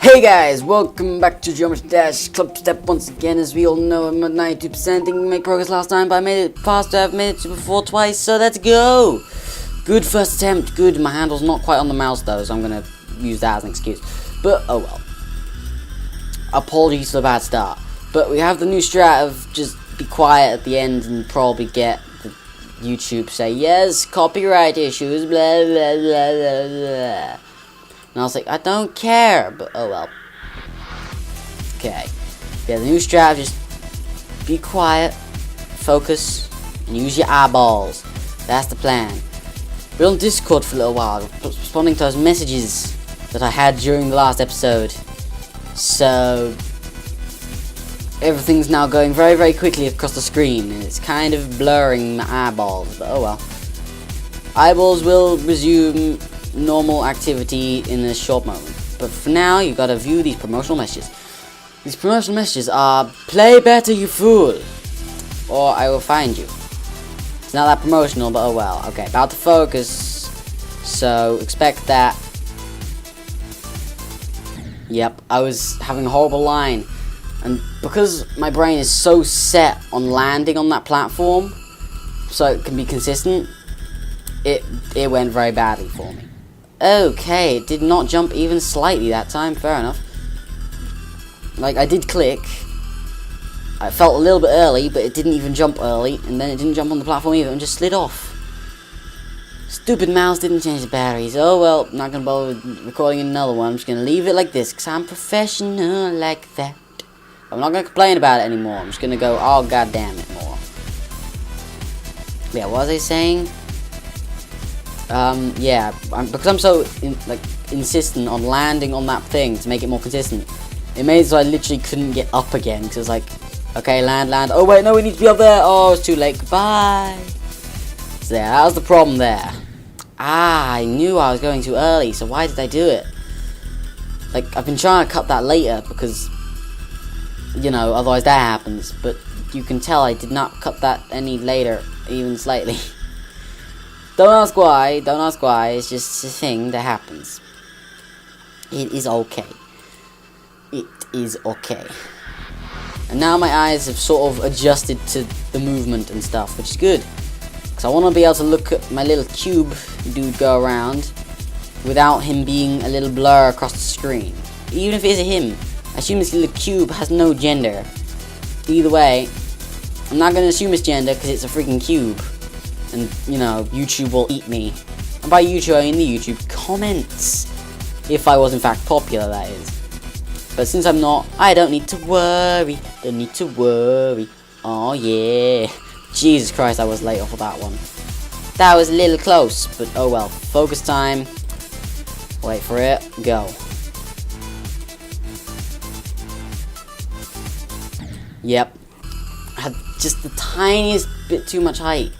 Hey guys, welcome back to Geometry Dash Clubstep once again. As we all know, I'm at 92%. Didn't make progress last time, but I made it faster. I've made it before twice, so let's go. Good first attempt. Good. My handle's not quite on the mouse though, so I'm gonna use that as an excuse. But oh well. Apologies for the bad start. But we have the new strat of just be quiet at the end and probably get the YouTube say yes, copyright issues, blah blah blah blah blah. And I was like, I don't care, but oh well. Okay. Yeah, the new strat, just be quiet, focus, and use your eyeballs. That's the plan. We're on Discord for a little while, responding to those messages that I had during the last episode. So, everything's now going very, very quickly across the screen, and it's kind of blurring my eyeballs, but oh well. Eyeballs will resume normal activity in a short moment, but for now you gotta view these promotional messages. These promotional messages are play better you fool, or I will find you. It's not that promotional, but oh well. Okay, about to focus, so expect that. Yep, I was having a horrible line, and because my brain is so set on landing on that platform so it can be consistent, it went very badly for me. Okay, it did not jump even slightly that time, fair enough. Like, I did click. I felt a little bit early, but it didn't even jump early, and then it didn't jump on the platform either, and just slid off. Stupid mouse didn't change the batteries. Oh well, not gonna bother with recording another one. I'm just gonna leave it like this, because I'm professional like that. I'm not gonna complain about it anymore. I'm just gonna go, oh god damn it, more. Yeah, what was I saying? Yeah, because I'm so insistent on landing on that thing to make it more consistent. It made it so I literally couldn't get up again, because it's like, okay, land. Oh wait, no, we need to be up there. Oh, it's too late. Goodbye. So yeah, that was the problem there. I knew I was going too early, so why did I do it? Like, I've been trying to cut that later because, you know, otherwise that happens. But you can tell I did not cut that any later, even slightly. Don't ask why, it's just a thing that happens. It is okay. It is okay. And now my eyes have sort of adjusted to the movement and stuff, which is good. Because I want to be able to look at my little cube dude go around without him being a little blur across the screen. Even if it is a him, I assume this little cube has no gender. Either way, I'm not going to assume it's gender because it's a freaking cube. And, you know, YouTube will eat me. And by YouTube, I mean the YouTube comments. If I was in fact popular, that is. But since I'm not, I don't need to worry. Don't need to worry. Oh yeah. Jesus Christ, I was late off of that one. That was a little close, but oh well. Focus time. Wait for it. Go. Yep. I had just the tiniest bit too much height.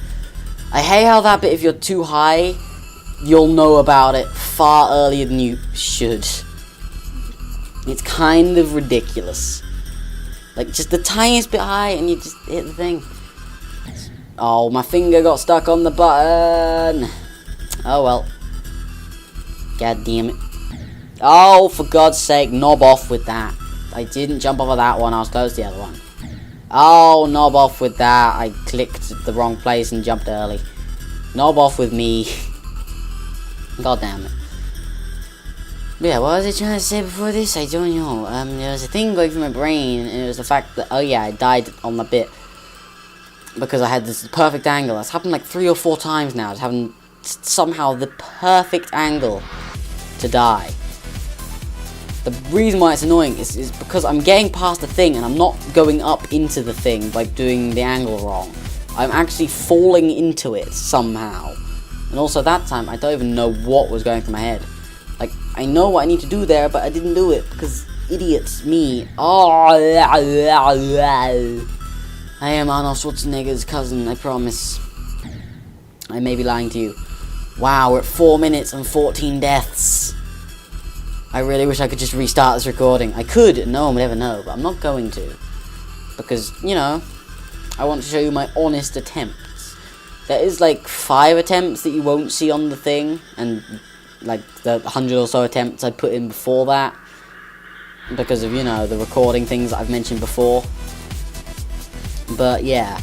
I hate how that bit, if you're too high, you'll know about it far earlier than you should. It's kind of ridiculous. Like, just the tiniest bit high and you just hit the thing. Oh, my finger got stuck on the button. Oh well. God damn it. Oh, for God's sake, knob off with that. I didn't jump off of that one, I was close to the other one. Oh, knob off with that. I clicked the wrong place and jumped early. Knob off with me. God damn it. But yeah, what was I trying to say before this? I don't know. There was a thing going through my brain, and it was the fact that, oh yeah, I died on the bit because I had this perfect angle. That's happened like 3 or 4 times now. Just having somehow the perfect angle to die. The reason why it's annoying is because I'm getting past the thing and I'm not going up into the thing by doing the angle wrong. I'm actually falling into it somehow. And also that time, I don't even know what was going through my head. Like, I know what I need to do there, but I didn't do it because idiots, me. Oh, I am Arnold Schwarzenegger's cousin, I promise. I may be lying to you. Wow, we're at 4 minutes and 14 deaths. I really wish I could just restart this recording. I could, no one would ever know, but I'm not going to. Because, you know, I want to show you my honest attempts. There is like 5 attempts that you won't see on the thing, and like the 100 or so attempts I put in before that. because of, you know, the recording things that I've mentioned before. But yeah,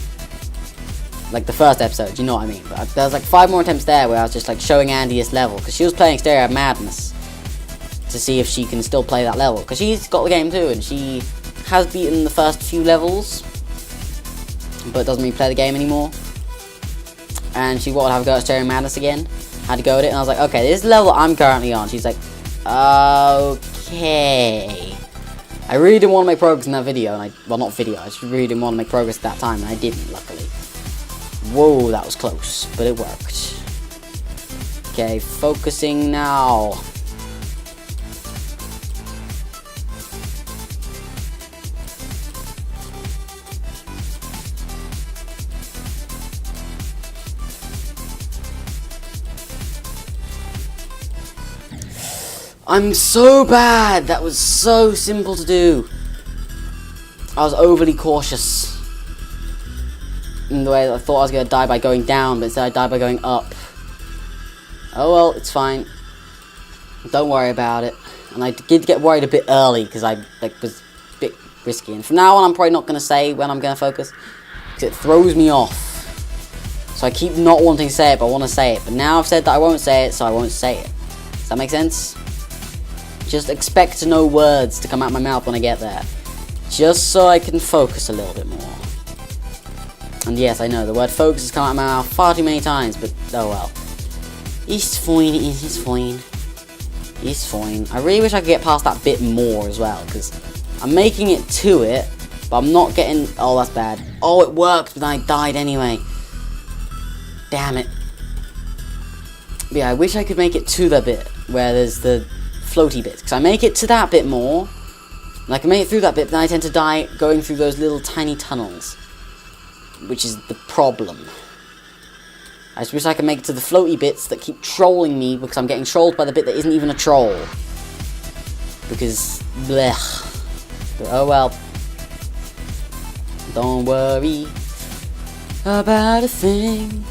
like the first episode, you know what I mean. But there was like 5 more attempts there where I was just like showing Andy this level, because she was playing Stereo Madness to see if she can still play that level, because she's got the game too, and she has beaten the first few levels, but doesn't really play the game anymore. And she wanted to have a go at Stereo Madness again. Had to go at it, and I was like, okay, this is the level I'm currently on. She's like, okay. I really didn't want to make progress in that video, and well, not video, I just really didn't want to make progress at that time, and I didn't, luckily. Whoa, that was close, but it worked. Okay, focusing now. I'm so bad! That was so simple to do. I was overly cautious in the way that I thought I was going to die by going down, but instead I died by going up. Oh well, it's fine. Don't worry about it. And I did get worried a bit early, because I was a bit risky. And from now on, I'm probably not going to say when I'm going to focus, because it throws me off. So I keep not wanting to say it, but I want to say it. But now I've said that I won't say it, so I won't say it. Does that make sense? Just expect no words to come out my mouth when I get there. Just so I can focus a little bit more. And yes, I know, the word focus has come out of my mouth far too many times, but oh well. It's fine, it's fine. It's fine. I really wish I could get past that bit more as well, because I'm making it to it, but I'm not getting... Oh, that's bad. Oh, it worked, but then I died anyway. Damn it. But yeah, I wish I could make it to the bit where there's the floaty bit, because I make it to that bit more, and I can make it through that bit, but then I tend to die going through those little tiny tunnels, which is the problem. I just wish I could make it to the floaty bits that keep trolling me, because I'm getting trolled by the bit that isn't even a troll. Because, blech. But oh well. Don't worry about a thing,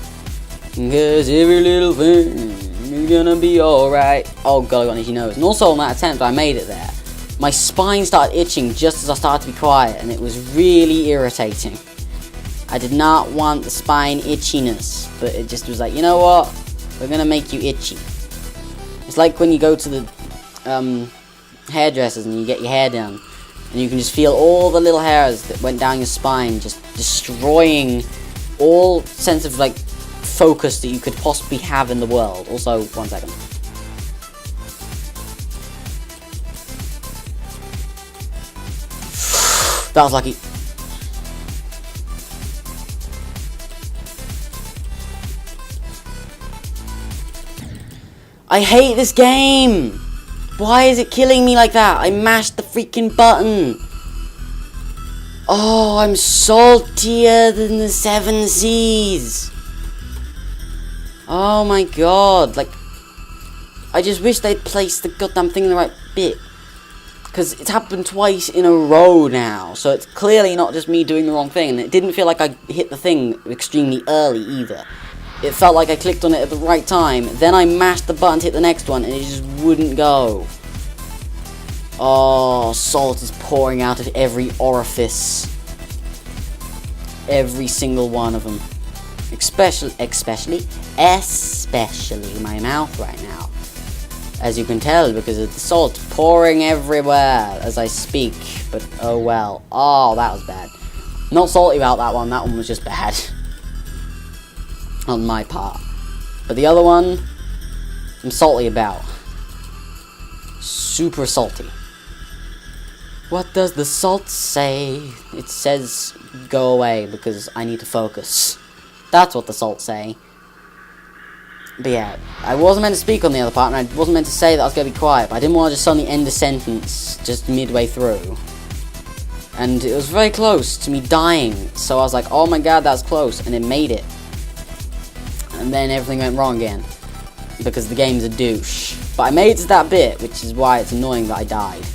cause every little thing is gonna be alright. Oh god, I got an itchy nose. And also on that attempt, I made it there. My spine started itching just as I started to be quiet, and it was really irritating. I did not want the spine itchiness, but it just was like, you know what? We're gonna make you itchy. It's like when you go to the hairdressers and you get your hair done, and you can just feel all the little hairs that went down your spine just destroying all sense of like focus that you could possibly have in the world. Also, 1 second. That was lucky. I hate this game! Why is it killing me like that? I mashed the freaking button! Oh, I'm saltier than the 7 seas! Oh my god, like, I just wish they'd placed the goddamn thing in the right bit. Because it's happened twice in a row now, so it's clearly not just me doing the wrong thing, and it didn't feel like I hit the thing extremely early either. It felt like I clicked on it at the right time, then I mashed the button to hit the next one, and it just wouldn't go. Oh, salt is pouring out of every orifice. Every single one of them. Especially my mouth right now. As you can tell, because of the salt pouring everywhere as I speak. But oh well. Oh, that was bad. Not salty about that one was just bad. On my part. But the other one, I'm salty about. Super salty. What does the salt say? It says, go away because I need to focus. That's what the salt say. But yeah, I wasn't meant to speak on the other part, and I wasn't meant to say that I was going to be quiet, but I didn't want to just suddenly end a sentence just midway through. And it was very close to me dying, so I was like, oh my god, that's close, and it made it. And then everything went wrong again, because the game's a douche. But I made it to that bit, which is why it's annoying that I died.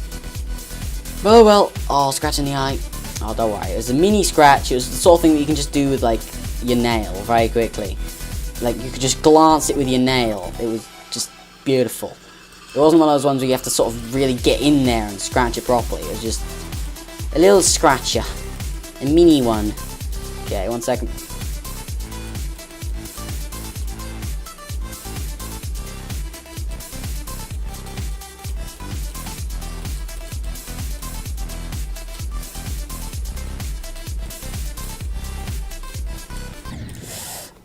Oh well, oh, scratch in the eye. Oh, don't worry, it was a mini scratch. It was the sort of thing that you can just do with, like, your nail very quickly. Like, you could just glance it with your nail. It was just beautiful. It wasn't one of those ones where you have to sort of really get in there and scratch it properly. It was just a little scratcher. A mini one. Okay, 1 second.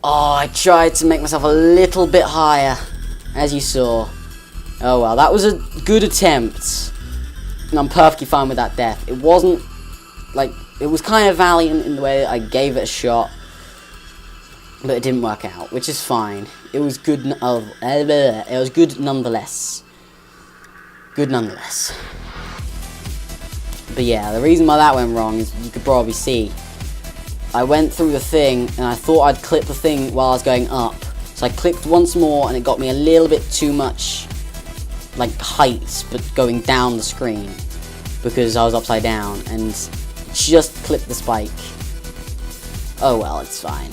Oh, I tried to make myself a little bit higher, as you saw. Oh well, that was a good attempt. And I'm perfectly fine with that death. It wasn't, like, it was kind of valiant in the way that I gave it a shot. But it didn't work out, which is fine. It was good, it was good nonetheless. Good nonetheless. But yeah, the reason why that went wrong is you could probably see. I went through the thing, and I thought I'd clip the thing while I was going up. So I clicked once more, and it got me a little bit too much, like, height, but going down the screen. Because I was upside down, and just clipped the spike. Oh well, it's fine.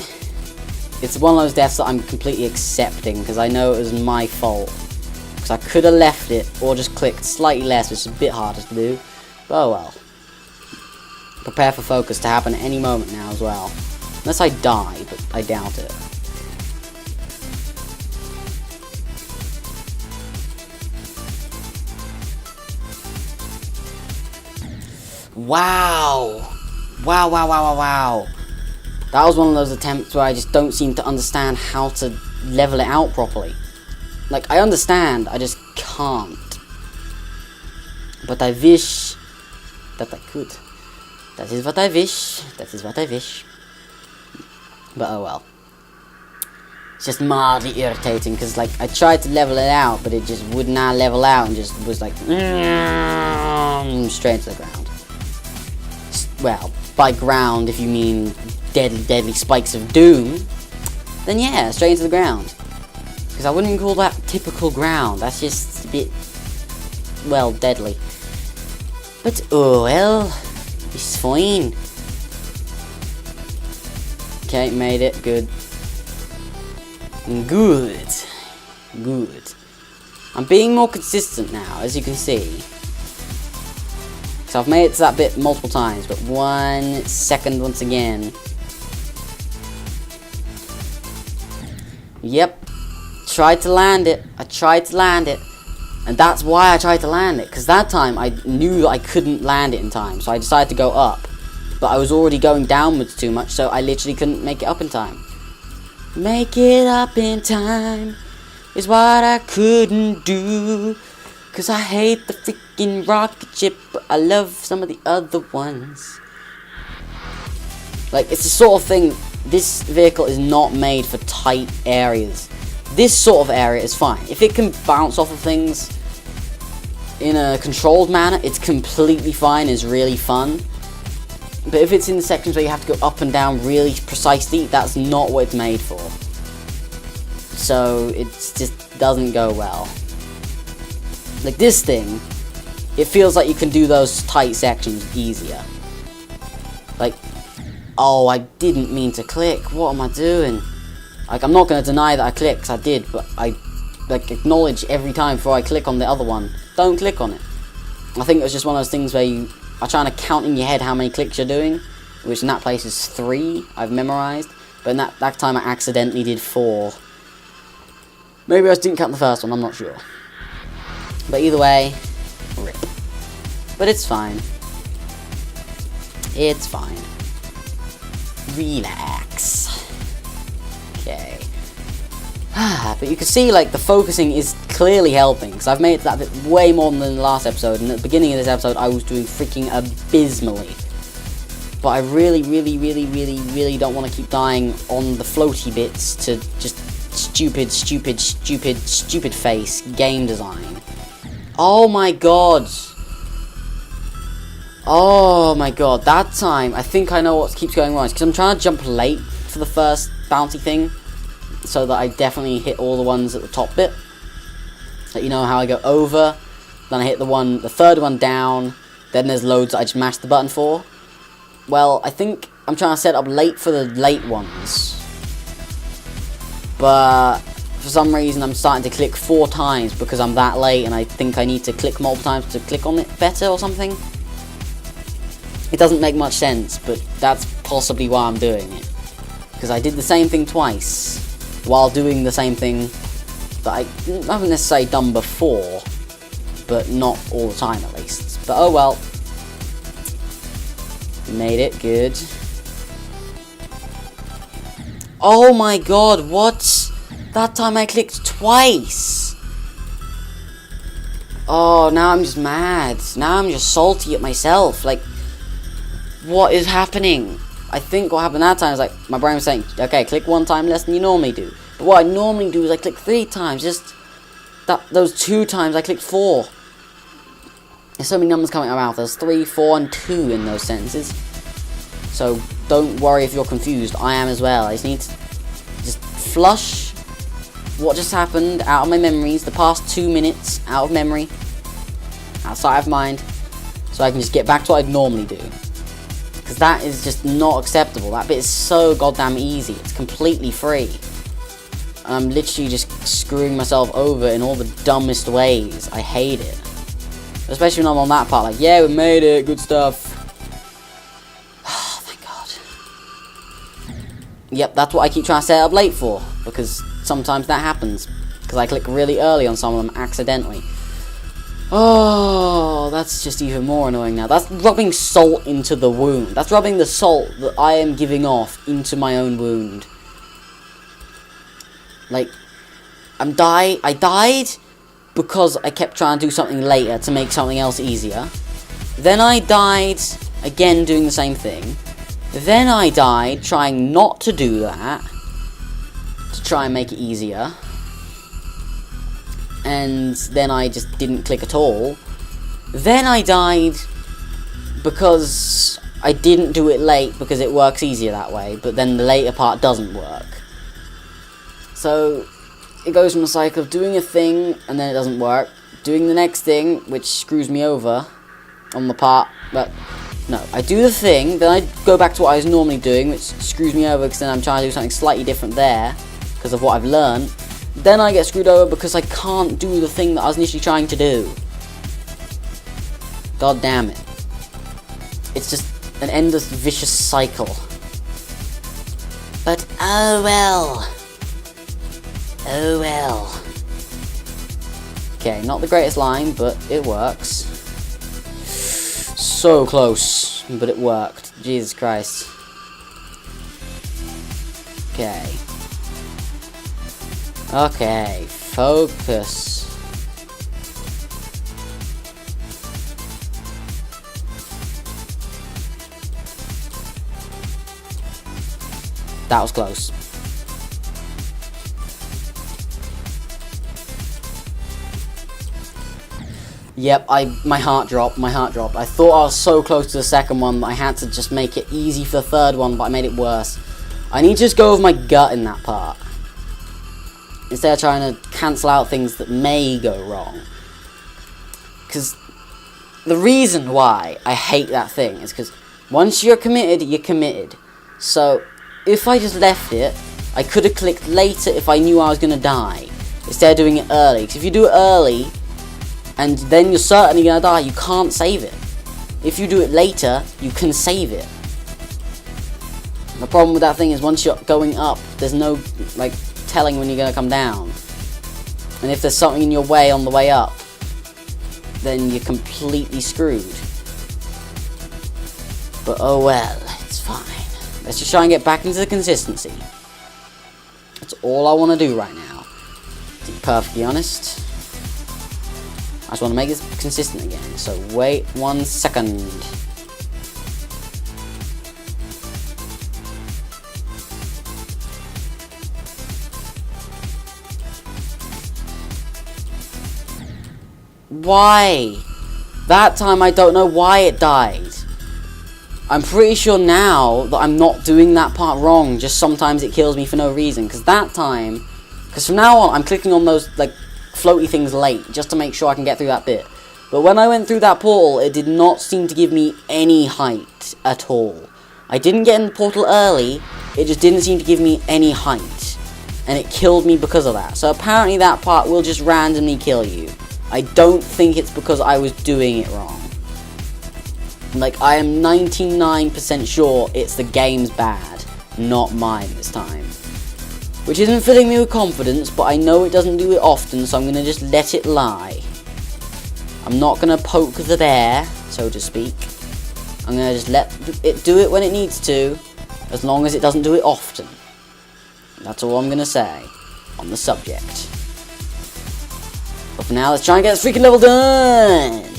It's one of those deaths that I'm completely accepting, because I know it was my fault. Because I could have left it, or just clicked slightly less, which is a bit harder to do. But oh well. Prepare for focus to happen at any moment now as well. Unless I die, but I doubt it. Wow! Wow, wow, wow, wow, wow. That was one of those attempts where I just don't seem to understand how to level it out properly. Like, I understand, I just can't. But I wish that I could. That is what I wish. That is what I wish. But oh well. It's just mildly irritating because, like, I tried to level it out, but it just would not level out and just was like straight to the ground. Well, by ground, if you mean deadly, deadly spikes of doom, then yeah, straight into the ground. Because I wouldn't even call that typical ground. That's just a bit, well, deadly. But oh well. It's fine. Okay, made it. Good. Good. Good. I'm being more consistent now, as you can see. So I've made it to that bit multiple times, but 1 second once again. Yep. Tried to land it. I tried to land it. And that's why I tried to land it, because that time I knew that I couldn't land it in time, so I decided to go up. But I was already going downwards too much, so I literally couldn't make it up in time. Make it up in time is what I couldn't do, because I hate the freaking rocket ship, but I love some of the other ones. Like, it's the sort of thing, this vehicle is not made for tight areas. This sort of area is fine. If it can bounce off of things in a controlled manner, it's completely fine, it's really fun. But if it's in the sections where you have to go up and down really precisely, that's not what it's made for. So, it just doesn't go well. Like this thing, it feels like you can do those tight sections easier. Like, oh, I didn't mean to click, what am I doing? Like, I'm not going to deny that I clicked, 'cause I did, but I, like, acknowledge every time before I click on the other one. Don't click on it. I think it was just one of those things where you are trying to count in your head how many clicks you're doing, which in that place is 3, I've memorized, but in that time I accidentally did 4. Maybe I just didn't count the first one, I'm not sure. But either way, rip. But it's fine. It's fine. Relax. Okay. But you can see, like, the focusing is clearly helping, because I've made it that bit way more than the last episode, and at the beginning of this episode I was doing freaking abysmally. But I really, really, really, really, really don't want to keep dying on the floaty bits to just stupid, stupid, stupid, stupid face game design. Oh my god! Oh my god, that time, I think I know what keeps going wrong. It's because I'm trying to jump late for the first bouncy thing, so that I definitely hit all the ones at the top bit. Like, you know how I go over, then I hit the third one down, then there's loads that I just mash the button for. Well, I think I'm trying to set up late for the late ones. But for some reason I'm starting to click 4 times because I'm that late and I think I need to click multiple times to click on it better or something. It doesn't make much sense, but that's possibly why I'm doing it. Because I did the same thing twice while doing the same thing that I haven't necessarily done before, but not all the time at least. But oh well. We made it, good. Oh my god, what? That time I clicked twice. Oh, now I'm just mad. Now I'm just salty at myself. Like, what is happening? I think what happened that time is like my brain was saying, okay, click 1 time less than you normally do. But what I normally do is I click 3 times. Just those 2 times I clicked 4. There's so many numbers coming out of my mouth. There's 3, 4, and 2 in those sentences. So don't worry if you're confused. I am as well. I just need to just flush what just happened out of my memories. The past 2 minutes out of memory, outside of mind, so I can just get back to what I'd normally do. Because that is just not acceptable. That bit is so goddamn easy. It's completely free. I'm literally just screwing myself over in all the dumbest ways. I hate it. Especially when I'm on that part, like, yeah, we made it, good stuff. Oh, thank God. Yep, that's what I keep trying to set up late for. Because sometimes that happens. Because I click really early on some of them accidentally. Oh, that's just even more annoying now. That's rubbing salt into the wound. That's rubbing the salt that I am giving off into my own wound. Like, I died because I kept trying to do something later to make something else easier. Then I died again doing the same thing. Then I died trying not to do that to try and make it easier. And then I just didn't click at all. Then I died because I didn't do it late because it works easier that way, but then the later part doesn't work. So it goes from a cycle of doing a thing and then it doesn't work, doing the next thing which screws me over on the part, but no, I do the thing, then I go back to what I was normally doing, which screws me over because then I'm trying to do something slightly different there because of what I've learned. Then I get screwed over because I can't do the thing that I was initially trying to do. God damn it. It's just an endless vicious cycle. But oh well. Oh well. Okay, not the greatest line, but it works. So close, but it worked. Jesus Christ. Okay. Okay, focus. That was close. Yep, my heart dropped. I thought I was so close to the second one that I had to just make it easy for the third one, but I made it worse. I need to just go with my gut in that part, instead of trying to cancel out things that may go wrong. Because the reason why I hate that thing is because once you're committed, you're committed. So if I just left it, I could have clicked later if I knew I was going to die, instead of doing it early. Because if you do it early, and then you're certainly going to die, you can't save it. If you do it later, you can save it. The problem with that thing is once you're going up, there's no, like, telling when you're going to come down. And if there's something in your way on the way up, then you're completely screwed. But oh well, it's fine. Let's just try and get back into the consistency. That's all I want to do right now, to be perfectly honest. I just want to make this consistent again, so wait 1 second. Why? That time I don't know why it died. I'm pretty sure now that I'm not doing that part wrong, just sometimes it kills me for no reason. Because from now on I'm clicking on those like floaty things late, just to make sure I can get through that bit. But when I went through that portal, it did not seem to give me any height at all. I didn't get in the portal early, it just didn't seem to give me any height. and it killed me because of that. So apparently that part will just randomly kill you. I don't think it's because I was doing it wrong. Like, I am 99% sure it's the game's bad, not mine this time. Which isn't filling me with confidence, but I know it doesn't do it often, so I'm going to just let it lie. I'm not going to poke the bear, so to speak. I'm going to just let it do it when it needs to, as long as it doesn't do it often. That's all I'm going to say on the subject. But for now, let's try and get this freaking level done!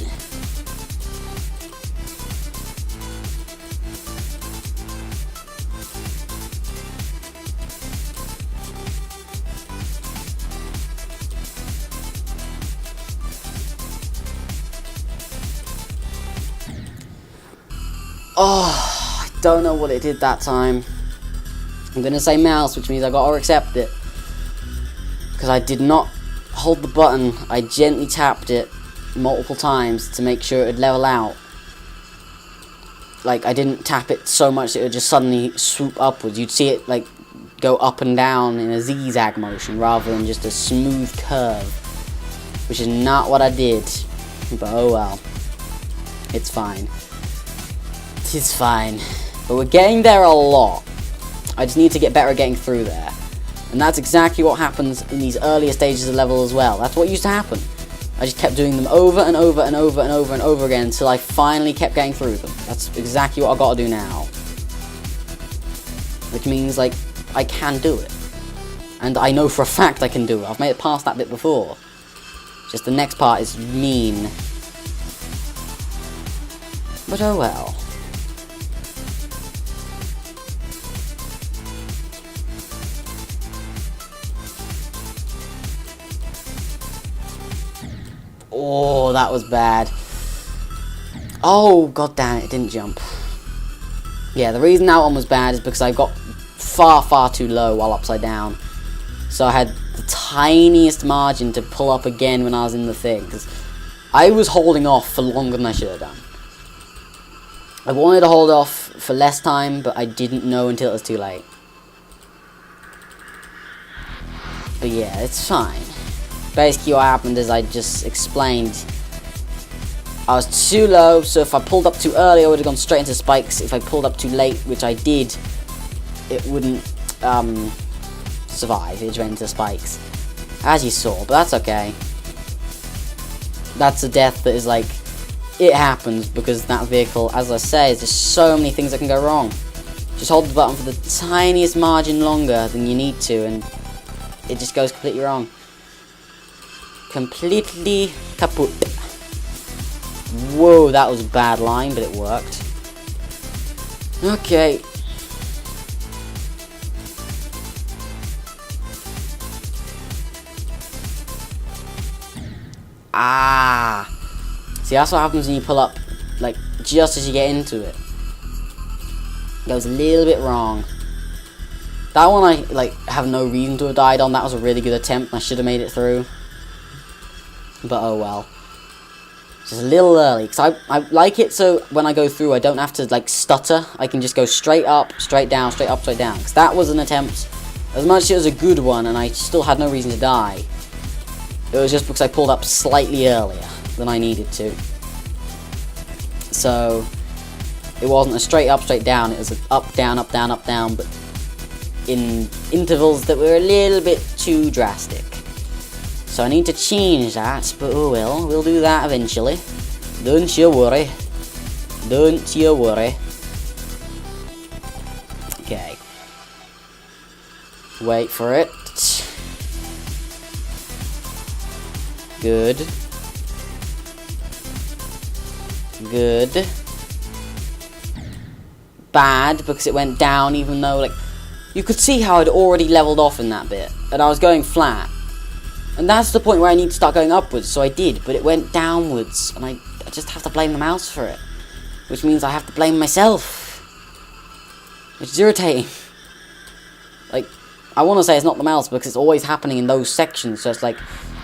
Oh, I don't know what it did that time. I'm gonna say mouse, which means I gotta accept it. Because I did not hold the button, I gently tapped it multiple times to make sure it would level out. Like, I didn't tap it so much that it would just suddenly swoop upwards. You'd see it, like, go up and down in a zigzag motion rather than just a smooth curve. Which is not what I did. But oh well. It's fine. It's fine. But we're getting there a lot. I just need to get better at getting through there. And that's exactly what happens in these earlier stages of the level as well. That's what used to happen. I just kept doing them over and over and over and over and over again until I finally kept getting through them. That's exactly what I gotta do now. Which means, like, I can do it. And I know for a fact I can do it. I've made it past that bit before. Just the next part is mean. But oh well. Oh, that was bad. Oh, god damn it, it didn't jump. Yeah, the reason that one was bad is because I got far, far too low while upside down. So I had the tiniest margin to pull up again when I was in the thing. Because I was holding off for longer than I should have done. I wanted to hold off for less time, but I didn't know until it was too late. But yeah, it's fine. Basically what happened is I just explained. I was too low, so if I pulled up too early I would have gone straight into spikes. If I pulled up too late, which I did, it wouldn't survive. It just went into spikes. As you saw, but that's okay. That's a death that is like, it happens because that vehicle, as I say, there's just so many things that can go wrong. Just hold the button for the tiniest margin longer than you need to and it just goes completely wrong. Completely kaput. Whoa, that was a bad line, but it worked. Okay. Ah. See, that's what happens when you pull up, like, just as you get into it. It goes a little bit wrong. That one I, like, have no reason to have died on. That was a really good attempt. I should have made it through. But oh well. Just a little early, because I like it so when I go through I don't have to like stutter. I can just go straight up, straight down, straight up, straight down. Because that was an attempt, as much as it was a good one and I still had no reason to die. It was just because I pulled up slightly earlier than I needed to. So it wasn't a straight up, straight down, it was an up, down, up, down, up, down, but in intervals that were a little bit too drastic. So I need to change that, but oh well, we'll do that eventually. Don't you worry. Don't you worry. Okay. Wait for it. Good. Good. Bad, because it went down even though, like, you could see how I'd already leveled off in that bit, and I was going flat. And that's the point where I need to start going upwards, so I did, but it went downwards, and I just have to blame the mouse for it. Which means I have to blame myself. Which is irritating. Like, I want to say it's not the mouse, because it's always happening in those sections, so it's like,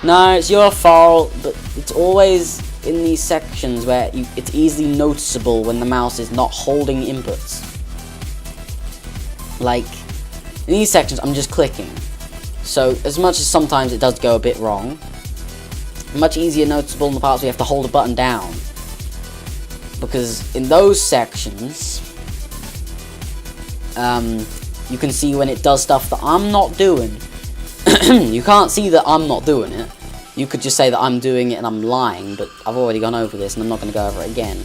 no, it's your fault, but it's always in these sections where it's easily noticeable when the mouse is not holding inputs. Like, in these sections, I'm just clicking. So as much as sometimes it does go a bit wrong, much easier noticeable in the parts where you have to hold a button down. Because in those sections, you can see when it does stuff that I'm not doing. You can't see that I'm not doing it. You could just say that I'm doing it and I'm lying, but I've already gone over this and I'm not going to go over it again.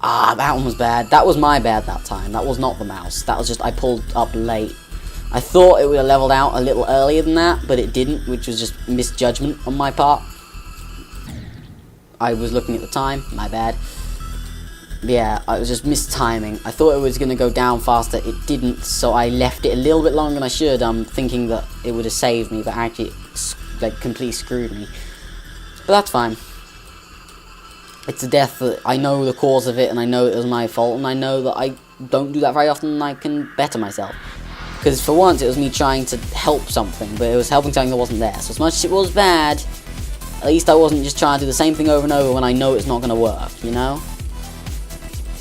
Ah, that one was bad. That was my bad that time. That was not the mouse. That was just I pulled up late. I thought it would have leveled out a little earlier than that, but it didn't, which was just misjudgment on my part. I was looking at the time. My bad. Yeah, I was just mistiming. I thought it was going to go down faster. It didn't, so I left it a little bit longer than I should. Thinking that it would have saved me, but actually, like, completely screwed me. But that's fine. It's a death that I know the cause of it, and I know it was my fault, and I know that I don't do that very often, and I can better myself. Because for once, it was me trying to help something, but it was helping something that wasn't there. So as much as it was bad, at least I wasn't just trying to do the same thing over and over when I know it's not going to work, you know?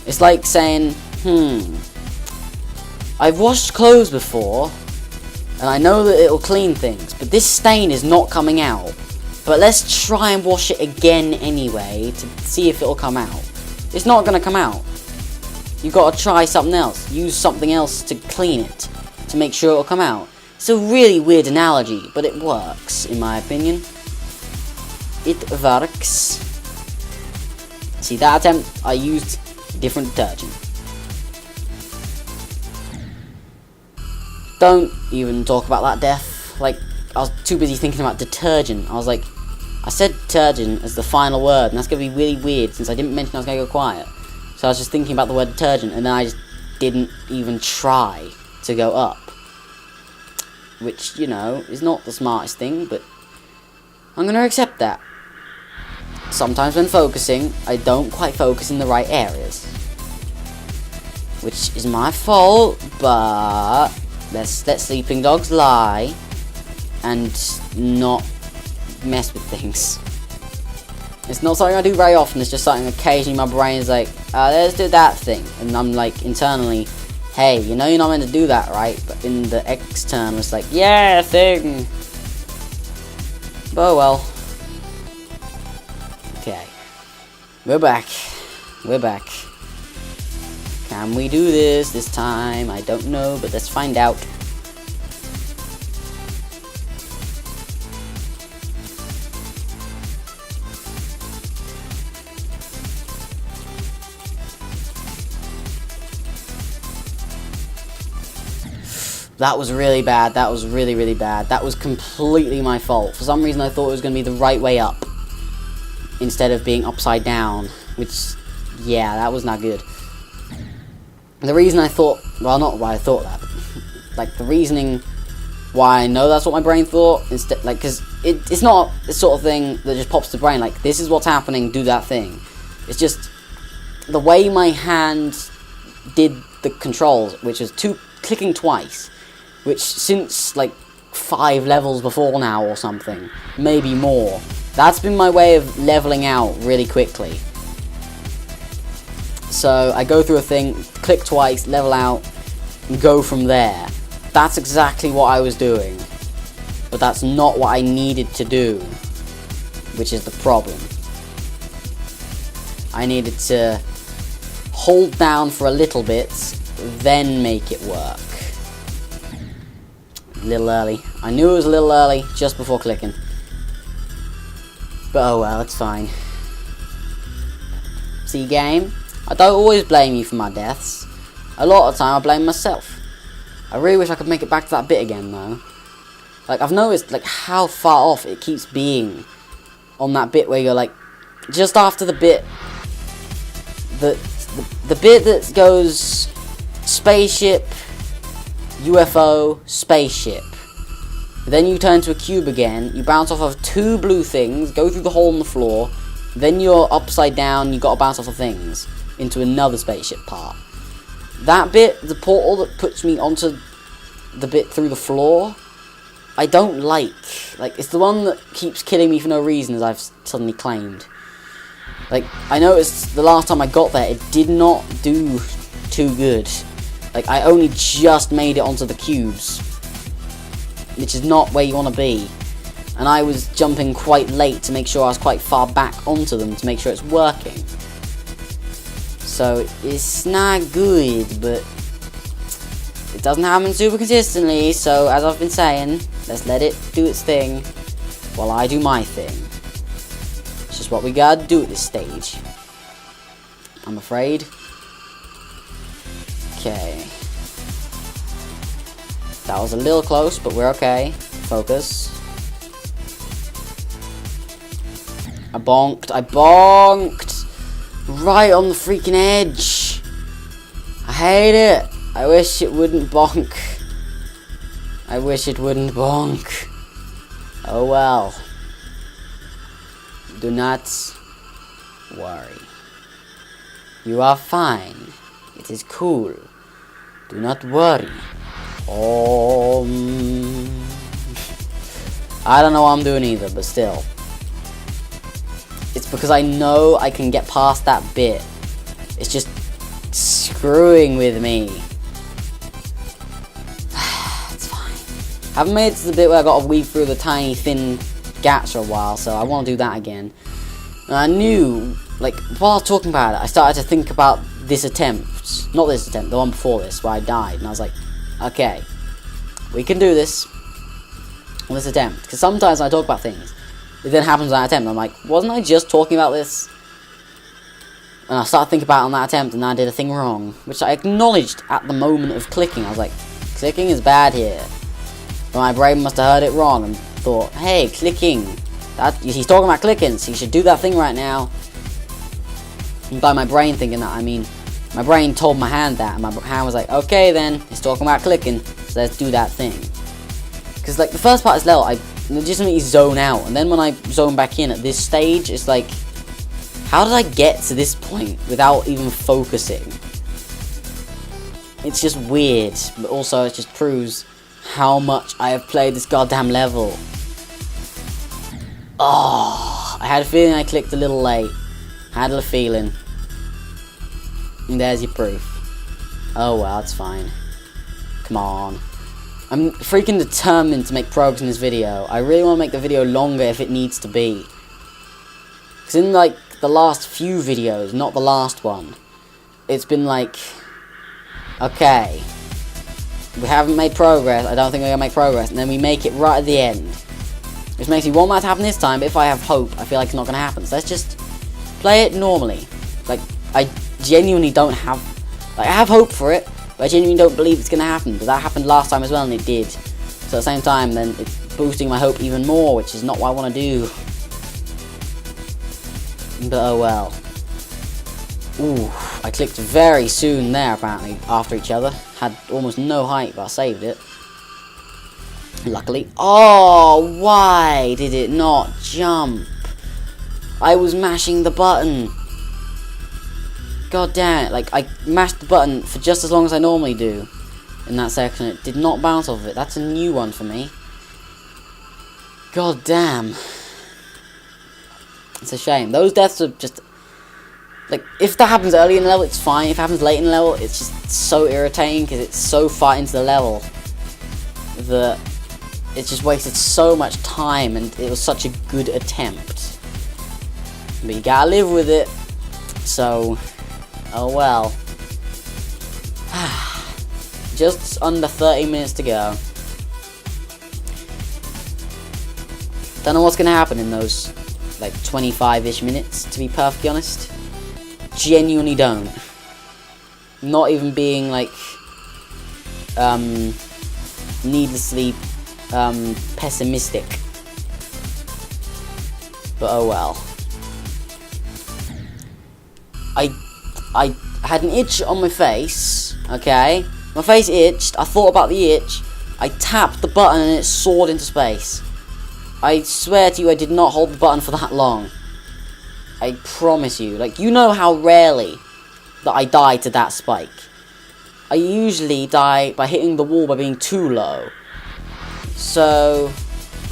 It's like saying, I've washed clothes before, and I know that it'll clean things, but this stain is not coming out. But let's try and wash it again anyway, to see if it'll come out. It's not going to come out. You've got to try something else. Use something else to clean it, to make sure it'll come out. It's a really weird analogy, but it works, in my opinion. It works. See, that attempt, I used different detergent. Don't even talk about that death. Like, I was too busy thinking about detergent. I was like, I said detergent as the final word, and that's going to be really weird since I didn't mention I was going to go quiet. So I was just thinking about the word detergent, and then I just didn't even try to go up. Which, you know, is not the smartest thing, but I'm going to accept that. Sometimes when focusing, I don't quite focus in the right areas. Which is my fault, but let's let sleeping dogs lie and not mess with things. It's not something I do very often, it's just something occasionally my brain is like, let's do that thing. And I'm like, internally, hey, you know you're not meant to do that, right? But in the external, it's like, yeah, thing. Oh well. Okay. We're back. We're back. Can we do this time? I don't know, but let's find out. That was really bad. That was really, really bad. That was completely my fault. For some reason, I thought it was going to be the right way up instead of being upside down, which, yeah, that was not good. The reason I thought, well, not why I thought that, but, like, the reasoning why I know that's what my brain thought, instead, like, because it's not the sort of thing that just pops to the brain, like, this is what's happening, do that thing. It's just the way my hand did the controls, which is clicking twice, which since, like, 5 levels before now or something, maybe more, that's been my way of leveling out really quickly. So I go through a thing, click twice, level out, and go from there. That's exactly what I was doing. But that's not what I needed to do, which is the problem. I needed to hold down for a little bit, then make it work. A little early. I knew it was a little early, just before clicking. But oh well, it's fine. See, game? I don't always blame you for my deaths. A lot of the time I blame myself. I really wish I could make it back to that bit again though. Like, I've noticed like how far off it keeps being on that bit where you're like, just after the bit, the bit that goes spaceship, UFO, spaceship. Then you turn to a cube again, you bounce off of 2 blue things, go through the hole in the floor, then you're upside down, you gotta bounce off of things into another spaceship part. That bit, the portal that puts me onto the bit through the floor, I don't like. Like, it's the one that keeps killing me for no reason, as I've suddenly claimed. Like, I noticed the last time I got there, it did not do too good. Like, I only just made it onto the cubes. which is not where you want to be. And I was jumping quite late to make sure I was quite far back onto them to make sure it's working. So it's not good, but it doesn't happen super consistently. So as I've been saying, let's let it do its thing while I do my thing. It's just what we gotta do at this stage, I'm afraid. Okay. That was a little close, but we're okay. Focus. I bonked. Right on the freaking edge. I hate it. I wish it wouldn't bonk. I wish it wouldn't bonk. Oh well. Do not worry. You are fine. It is cool. Do not worry. I don't know what I'm doing either, but still. It's because I know I can get past that bit. It's just screwing with me. It's fine. I haven't made it to the bit where I got to weave through the tiny thin gaps for a while, so I want to do that again. And I knew, like, while I was talking about it, I started to think about this attempt. Not this attempt, the one before this, where I died. And I was like, okay, we can do this on this attempt. Because sometimes when I talk about things, it then happens on that attempt. I'm like, wasn't I just talking about this? And I started thinking about it on that attempt, and then I did a thing wrong. Which I acknowledged at the moment of clicking. I was like, clicking is bad here. But my brain must have heard it wrong and thought, hey, clicking. He's talking about clicking, so you should do that thing right now. And by my brain thinking that, I mean, my brain told my hand that, and my hand was like, okay then, he's talking about clicking, so let's do that thing. Because, like, the first part of this level, I legitimately zone out, and then when I zone back in at this stage, it's like, how did I get to this point without even focusing? It's just weird, but also it just proves how much I have played this goddamn level. Oh, I had a feeling I clicked a little late. Had a feeling. And there's your proof. Oh well, it's fine. Come on. I'm freaking determined to make progress in this video. I really want to make the video longer if it needs to be. Because in, like, the last few videos, not the last one, it's been like, okay, we haven't made progress, I don't think we're going to make progress, and then we make it right at the end. Which makes me want that to happen this time, but if I have hope, I feel like it's not going to happen. So let's just play it normally. Like, I genuinely don't have, like, I have hope for it, but I genuinely don't believe it's going to happen. But that happened last time as well, and it did. So at the same time, then it's boosting my hope even more, which is not what I want to do. But oh well. Ooh, I clicked very soon there, apparently, after each other. Had almost no height, but I saved it. Luckily. Oh, why did it not jump? I was mashing the button. God damn it. Like, I mashed the button for just as long as I normally do in that section. It did not bounce off of it. That's a new one for me. God damn. It's a shame. Those deaths are just, like, if that happens early in the level, it's fine. If it happens late in the level, it's just so irritating because it's so far into the level that it just wasted so much time, and it was such a good attempt. But you gotta live with it. So, oh well. Just under 30 minutes to go. Don't know what's gonna happen in those, like, 25-ish minutes, to be perfectly honest. Genuinely don't. Not even being, like, needlessly pessimistic. But oh well. I had an itch on my face, okay? My face itched, I thought about the itch, I tapped the button and it soared into space. I swear to you, I did not hold the button for that long. I promise you. Like, you know how rarely that I die to that spike. I usually die by hitting the wall by being too low. So,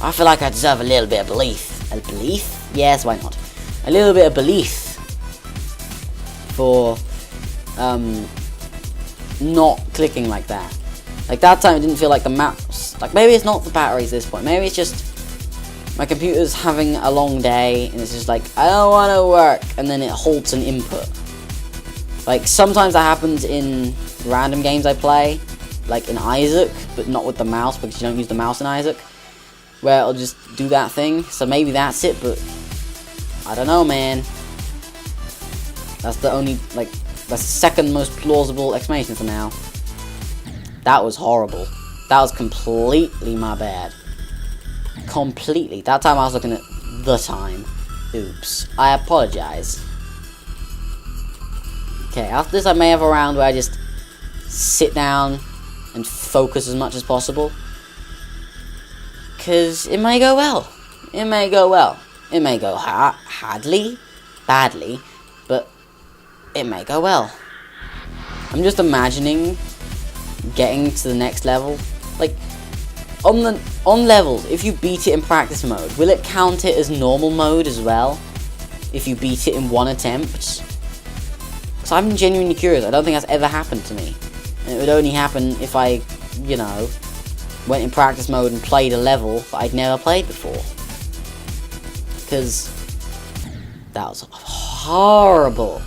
I feel like I deserve a little bit of belief. A belief? Yes, why not? A little bit of belief for not clicking like that. Like, that time it didn't feel like the map Like, maybe it's not the batteries at this point. Maybe it's just my computer's having a long day, and it's just like, I don't want to work, and then it halts an input. Like, sometimes that happens in random games I play, like in Isaac, but not with the mouse, because you don't use the mouse in Isaac, where it'll just do that thing. So maybe that's it, but I don't know, man. That's the only, like, that's the second most plausible explanation for now. That was horrible. That was completely my bad. Completely. That time I was looking at the time. Oops. I apologize. Okay, after this I may have a round where I just sit down and focus as much as possible. Because it may go well. It may go well. It may go badly, but it may go well. I'm just imagining getting to the next level. Like, on levels, if you beat it in practice mode, will it count it as normal mode as well? If you beat it in one attempt? Because I'm genuinely curious. I don't think that's ever happened to me. And it would only happen if I, you know, went in practice mode and played a level that I'd never played before. Because that was horrible.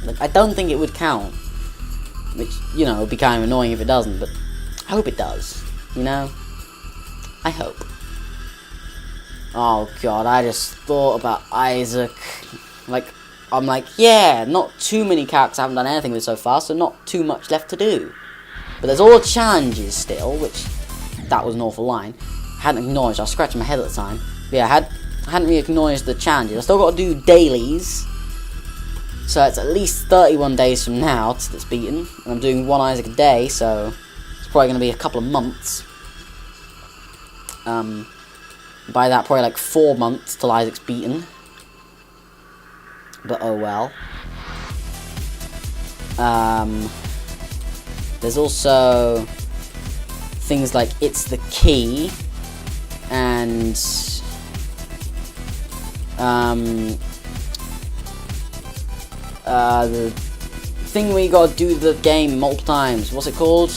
Like, I don't think it would count. Which, you know, would be kind of annoying if it doesn't, but I hope it does. You know? I hope. Oh god, I just thought about Isaac. Like, I'm like, yeah, not too many characters I haven't done anything with so far, so not too much left to do. But there's all the challenges still, which, that was an awful line. I hadn't acknowledged, I was scratching my head at the time. But yeah, I hadn't really acknowledged the challenges. I still got to do dailies. So it's at least 31 days from now till it's beaten. And I'm doing one Isaac a day, so it's probably going to be a couple of months. By that, probably like 4 months till Isaac's beaten. But oh well. There's also things like It's the Key and the thing where you gotta do the game multiple times. What's it called?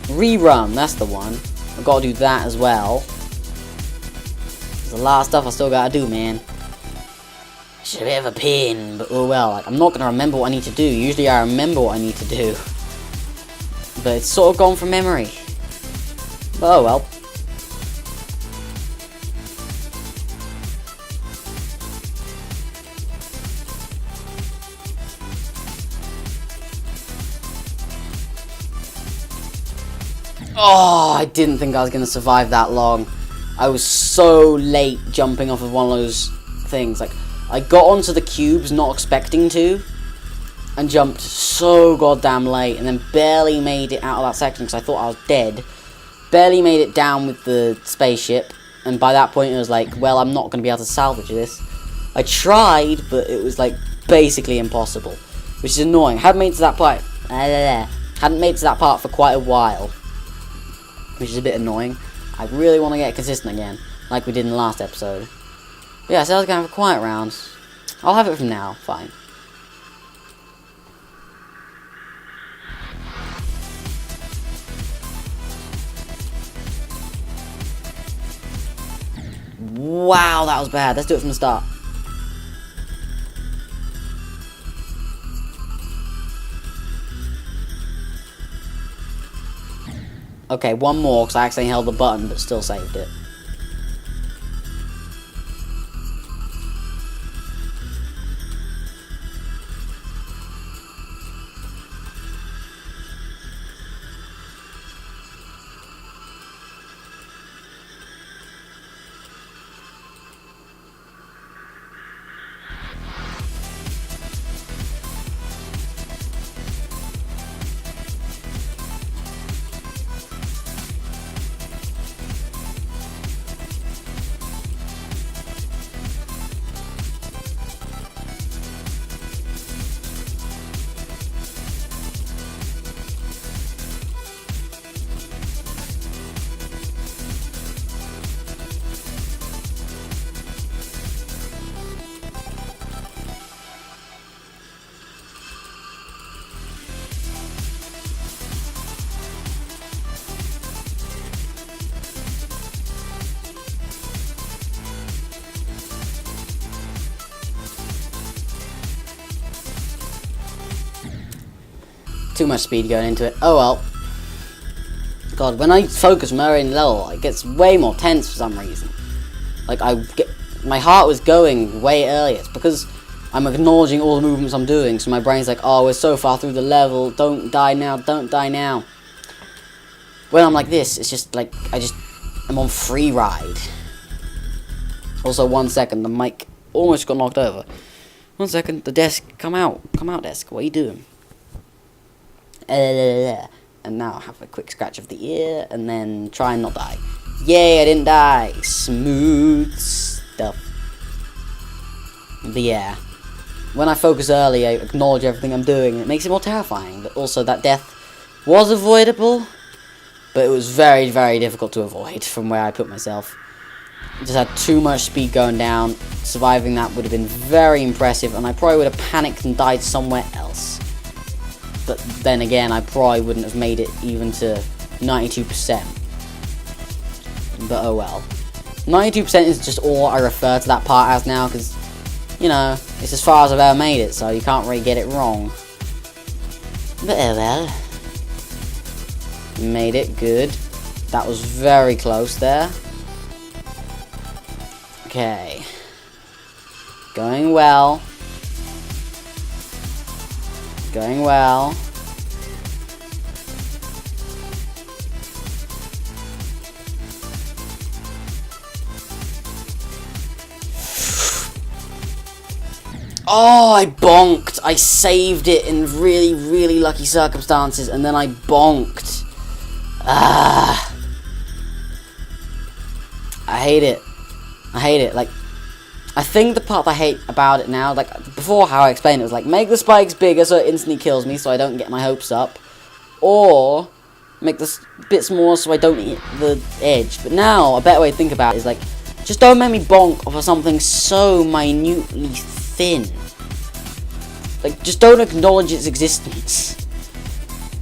Rerun, that's the one. I've gotta do that as well. There's a lot of stuff I still gotta do, man. It's a bit of a pain, but oh well. Like, I'm not gonna remember what I need to do. Usually I remember what I need to do. But it's sort of gone from memory. But oh well. Oh, I didn't think I was going to survive that long. I was so late jumping off of one of those things. Like, I got onto the cubes not expecting to, and jumped so goddamn late, and then barely made it out of that section because I thought I was dead. Barely made it down with the spaceship, and by that point it was like, well, I'm not going to be able to salvage this. I tried, but it was like basically impossible, which is annoying. Hadn't made it to that part. Hadn't made it to that part for quite a while, which is a bit annoying. I really want to get consistent again, like we did in the last episode. But yeah, so I was going to have a quiet round. I'll have it from now, fine. Wow, that was bad. Let's do it from the start. Okay, one more, because I accidentally held the button, but still saved it. Too much speed going into it. Oh well. God, when I focus from early in the level, it gets way more tense for some reason. Like, my heart was going way earlier. It's because I'm acknowledging all the movements I'm doing, so my brain's like, oh, we're so far through the level, don't die now, don't die now. When I'm like this, it's just like, I'm on free ride. Also, 1 second, the mic almost got knocked over. 1 second, the desk, come out desk, what are you doing? And now have a quick scratch of the ear, and then try and not die. Yay, I didn't die. Smooth stuff. But yeah, when I focus early, I acknowledge everything I'm doing, it makes it more terrifying. But also, that death was avoidable, but it was very, very difficult to avoid from where I put myself. Just had too much speed going down. Surviving that would have been very impressive, and I probably would have panicked and died somewhere else. But then again, I probably wouldn't have made it even to 92%. But oh well. 92% is just all I refer to that part as now, because, you know, it's as far as I've ever made it, so you can't really get it wrong. But oh well. Made it, good. That was very close there. Okay. Going well. Going well. Oh, I bonked. I saved it in really, really lucky circumstances, and then I bonked. Ah. I hate it. I hate it. Like, I think the part I hate about it now, like, before how I explained it was like, make the spikes bigger so it instantly kills me so I don't get my hopes up. Or, make the bit smaller so I don't hit the edge. But now, a better way to think about it is like, just don't make me bonk off of something so minutely thin. Like, just don't acknowledge its existence.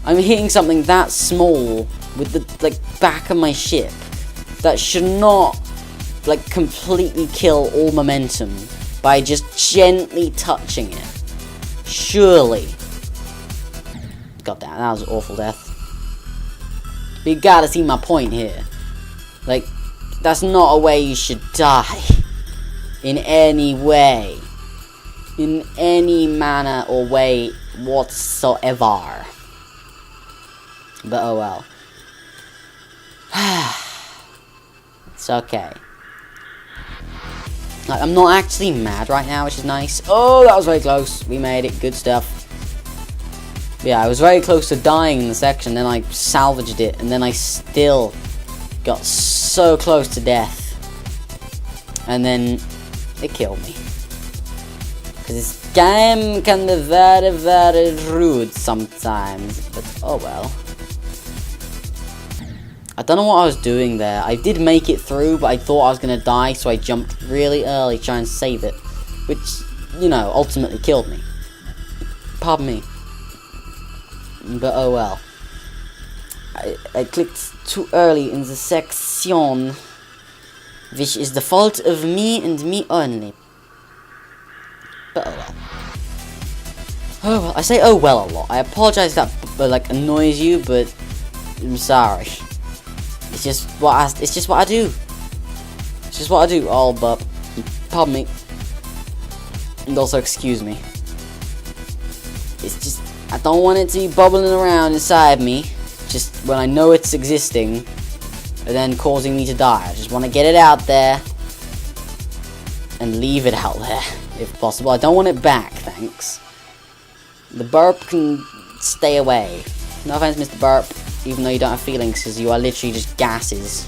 I'm hitting something that small with the, like, back of my ship that should not, like, completely kill all momentum by just gently touching it. Surely. God damn, that was an awful death. But you gotta see my point here. Like, that's not a way you should die. In any way. In any manner or way whatsoever. But oh well. It's okay. Like, I'm not actually mad right now, which is nice. Oh, that was very close. We made it. Good stuff. But yeah, I was very close to dying in the section. Then I salvaged it. And then I still got so close to death. And then it killed me. Because this game can be very, very rude sometimes. But oh well. I don't know what I was doing there. I did make it through, but I thought I was going to die, so I jumped really early to try and save it. Which, you know, ultimately killed me. Pardon me. But oh well. I clicked too early in the section, which is the fault of me and me only. But oh well. Oh well. I say oh well a lot. I apologize if that, like, annoys you, but I'm sorry. It's just what I do. It's just what I do. Oh, but pardon me, and also excuse me. It's just I don't want it to be bubbling around inside me, just when I know it's existing, and then causing me to die. I just want to get it out there and leave it out there, if possible. I don't want it back, thanks. The burp can stay away. No offense, Mr. Burp. Even though you don't have feelings, because you are literally just gases.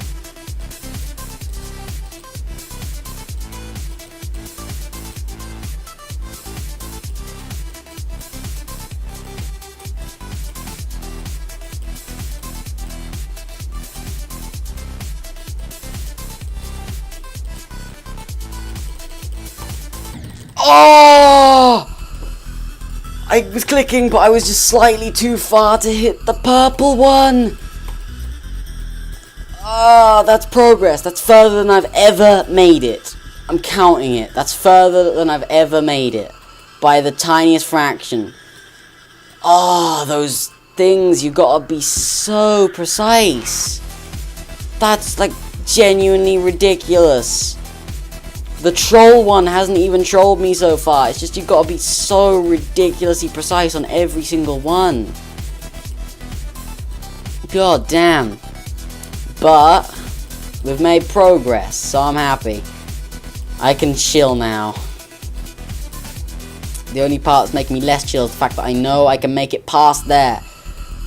Oh! I was clicking, but I was just slightly too far to hit the purple one. Ah, that's progress. That's further than I've ever made it. I'm counting it. That's further than I've ever made it. By the tiniest fraction. Ah, those things, you gotta be so precise. That's like genuinely ridiculous. The troll one hasn't even trolled me so far. It's just you gotta be so ridiculously precise on every single one. God damn. But we've made progress, so I'm happy. I can chill now. The only part that's making me less chill is the fact that I know I can make it past there.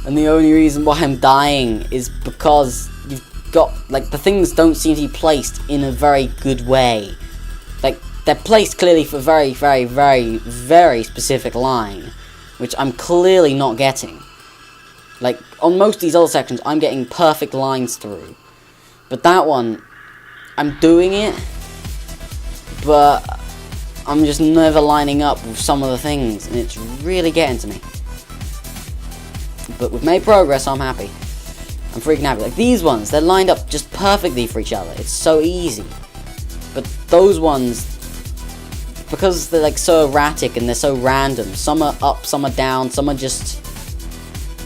And the only reason why I'm dying is because you've got, like, the things don't seem to be placed in a very good way. Like, they're placed clearly for very, very, very, very specific line, which I'm clearly not getting. Like, on most of these other sections, I'm getting perfect lines through. But that one, I'm doing it, but I'm just never lining up with some of the things, and it's really getting to me. But we've made progress, so I'm happy. I'm freaking happy. Like, these ones, they're lined up just perfectly for each other. It's so easy. But those ones, because they're like so erratic and they're so random, some are up, some are down, some are just,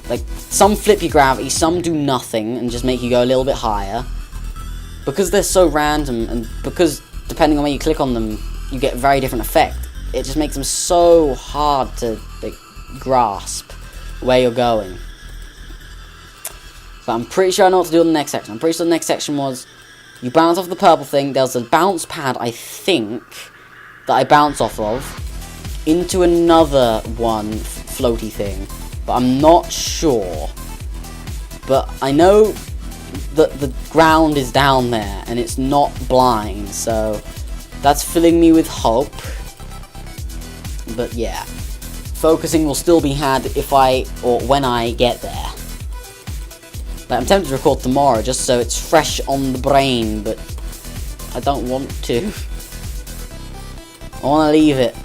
like, some flip your gravity, some do nothing and just make you go a little bit higher. Because they're so random, and because depending on where you click on them, you get a very different effect, it just makes them so hard to, like, grasp where you're going. But I'm pretty sure I know what to do in the next section. I'm pretty sure the next section was, you bounce off the purple thing, there's a bounce pad, I think, that I bounce off of, into another one, floaty thing, but I'm not sure. But I know that the ground is down there, and it's not blind, so that's filling me with hope. But yeah, focusing will still be had if I, or when I get there. Like, I'm tempted to record tomorrow just so it's fresh on the brain, but I don't want to. I want to leave it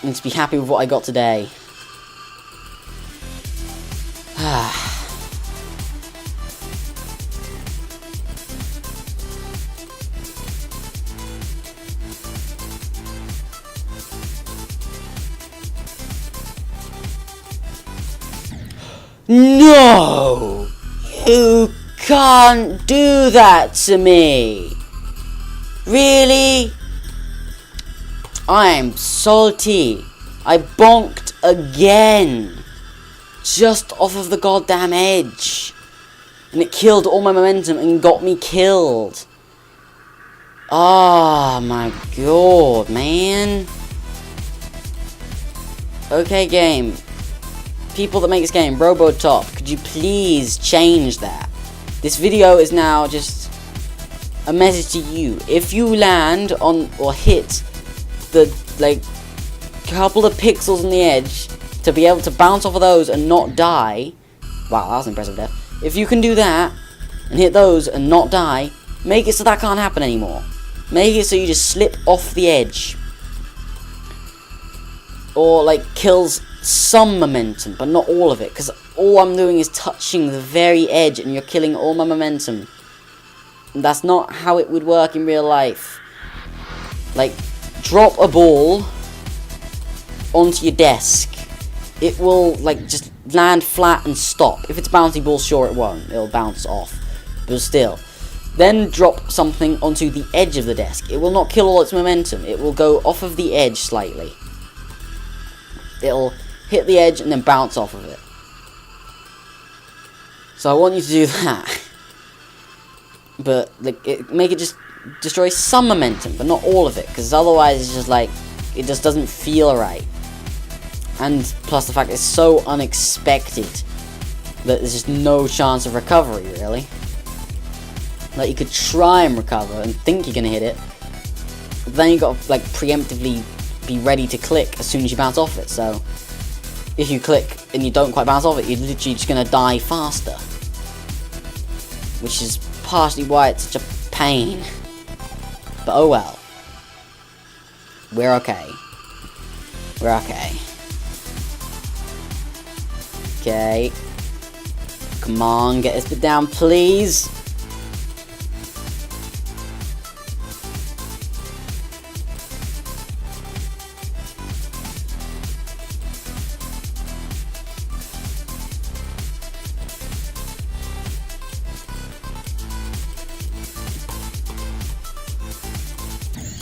and just be happy with what I got today. No! You can't do that to me! Really? I'm salty. I bonked again. Just off of the goddamn edge. And it killed all my momentum and got me killed. Oh my god, man. Okay, game. People that make this game, Robotop, could you please change that? This video is now just a message to you. If you land on or hit the, like, couple of pixels on the edge to be able to bounce off of those and not die, wow, that was impressive death. If you can do that and hit those and not die, make it so that can't happen anymore. Make it so you just slip off the edge, or like kills some momentum, but not all of it, because all I'm doing is touching the very edge and you're killing all my momentum. And that's not how it would work in real life. Like, drop a ball onto your desk. It will, like, just land flat and stop. If it's a bouncy ball, sure it won't. It'll bounce off. But still. Then drop something onto the edge of the desk. It will not kill all its momentum. It will go off of the edge slightly. It'll hit the edge and then bounce off of it. So I want you to do that. But, like, make it just destroy some momentum, but not all of it, because otherwise it's just like, it just doesn't feel right. And plus the fact it's so unexpected that there's just no chance of recovery, really. Like, you could try and recover and think you're gonna hit it, but then you gotta, like, preemptively be ready to click as soon as you bounce off it. So if you click and you don't quite bounce off it, you're literally just gonna die faster, which is partially why it's such a pain. But oh well. We're okay. We're okay. Okay. Come on, get this bit down, please.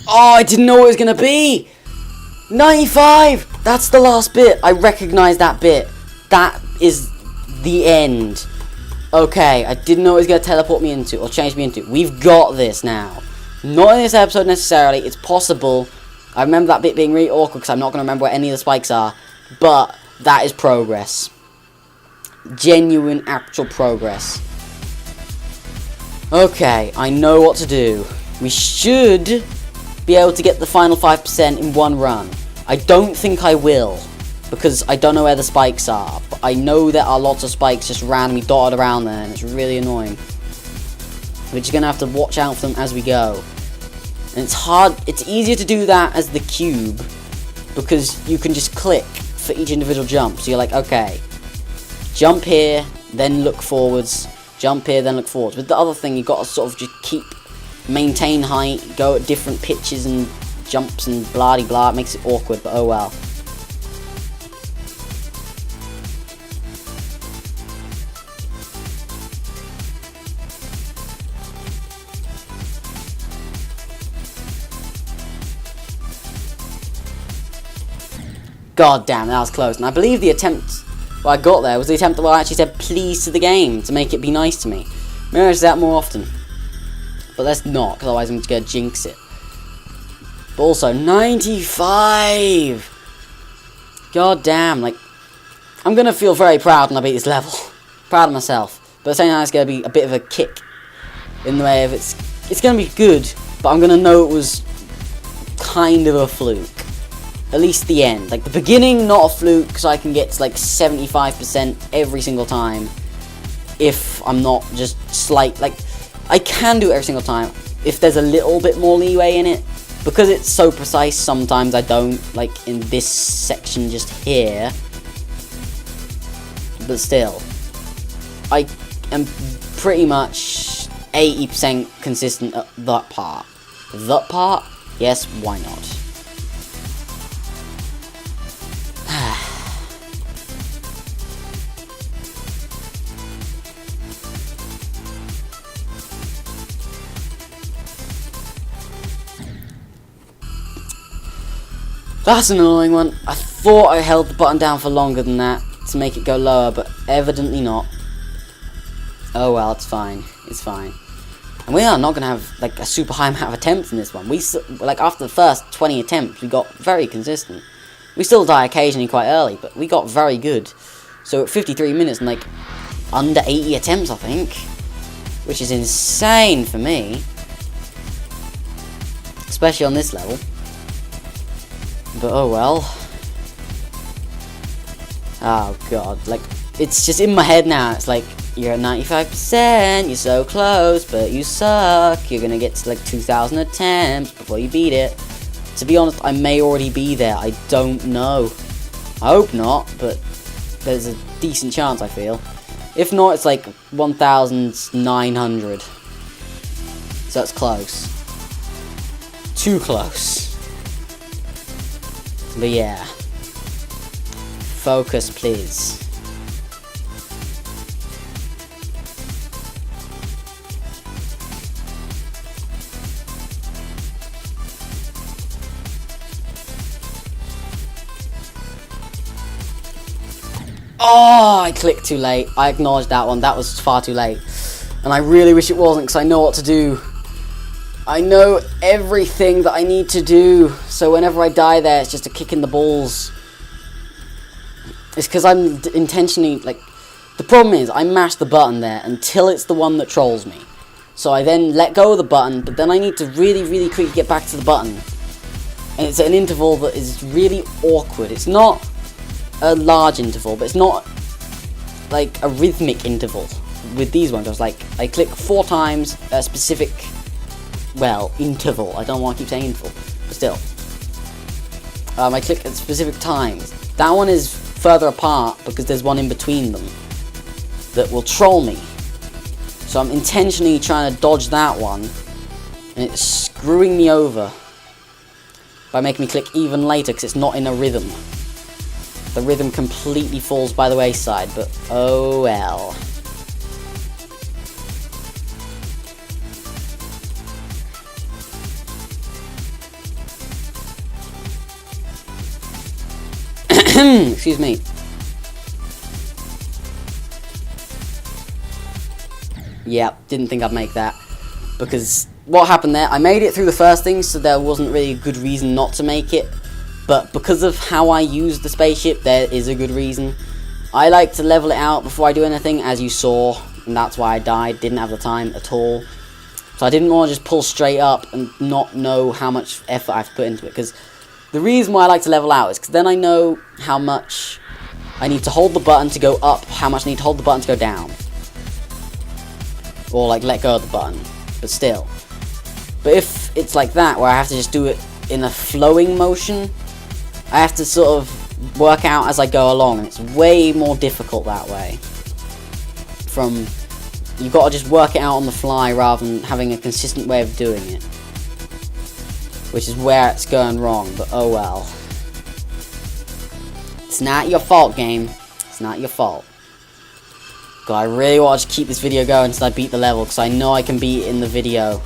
Oh, I didn't know what it was going to be. 95. That's the last bit. I recognize that bit. That is the end. Okay, I didn't know it was going to teleport me into, or change me into. We've got this now. Not in this episode necessarily. It's possible. I remember that bit being really awkward because I'm not going to remember where any of the spikes are. But that is progress. Genuine, actual progress. Okay, I know what to do. We should be able to get the final 5% in one run. I don't think I will, because I don't know where the spikes are. But I know there are lots of spikes just randomly dotted around there, and it's really annoying. We're just going to have to watch out for them as we go. And it's hard, it's easier to do that as the cube, because you can just click for each individual jump. So you're like, okay, jump here, then look forwards, jump here, then look forwards. With the other thing, you've got to sort of just maintain height, go at different pitches and jumps and blah-de-blah. It makes it awkward, but oh well. God damn, that was close. And I believe the attempt I got there was the attempt where I actually said please to the game to make it be nice to me. Maybe I should do that more often. But let's not, because otherwise I'm just going to jinx it. But also, 95! God damn, like, I'm going to feel very proud when I beat this level. Proud of myself. But at the same time, it's going to be a bit of a kick. In the way of it's going to be good, but I'm going to know it was kind of a fluke. At least the end. Like, the beginning, not a fluke, because I can get to, like, 75% every single time. If I'm not just slight, like, I can do it every single time. If there's a little bit more leeway in it. Because it's so precise, sometimes I don't, like, in this section just here. But still. I am pretty much 80% consistent at that part. That part? Yes, why not? That's an annoying one. I thought I held the button down for longer than that to make it go lower, but evidently not. Oh well, it's fine. It's fine. And we are not going to have like a super high amount of attempts in this one. Like after the first 20 attempts, we got very consistent. We still die occasionally quite early, but we got very good. So at 53 minutes and like under 80 attempts, I think, which is insane for me, especially on this level. But oh well. Oh god, like, it's just in my head now. It's like, you're at 95%, you're so close, but you suck. You're gonna get to like 2,000 attempts before you beat it. To be honest, I may already be there. I don't know. I hope not, but there's a decent chance, I feel. If not, it's like 1,900. So it's close. Too close. But yeah. Focus, please. Oh, I clicked too late. I acknowledged that one. That was far too late. And I really wish it wasn't, because I know what to do. I know everything that I need to do. So whenever I die there, it's just a kick in the balls. It's because I'm intentionally, like... The problem is, I mash the button there until it's the one that trolls me. So I then let go of the button, but then I need to really, really quickly get back to the button. And it's an interval that is really awkward. It's not a large interval, but it's not like a rhythmic interval. With these ones, I click 4 times a specific, well, interval. I don't want to keep saying interval, but still. I click at specific times. That one is further apart because there's one in between them that will troll me. So I'm intentionally trying to dodge that one, and it's screwing me over by making me click even later because it's not in a rhythm. The rhythm completely falls by the wayside, but oh well. Excuse me. Yeah, didn't think I'd make that. Because what happened there, I made it through the first thing, so there wasn't really a good reason not to make it. But because of how I use the spaceship, there is a good reason. I like to level it out before I do anything, as you saw. And that's why I died, didn't have the time at all. So I didn't want to just pull straight up and not know how much effort I have to put into it. Because the reason why I like to level out is because then I know how much I need to hold the button to go up, how much I need to hold the button to go down. Or like let go of the button, but still. But if it's like that, where I have to just do it in a flowing motion, I have to sort of work out as I go along, and it's way more difficult that way. You've got to just work it out on the fly rather than having a consistent way of doing it. Which is where it's going wrong, but oh well. It's not your fault, game. It's not your fault. God, I really want to keep this video going until I beat the level, because I know I can beat it in the video.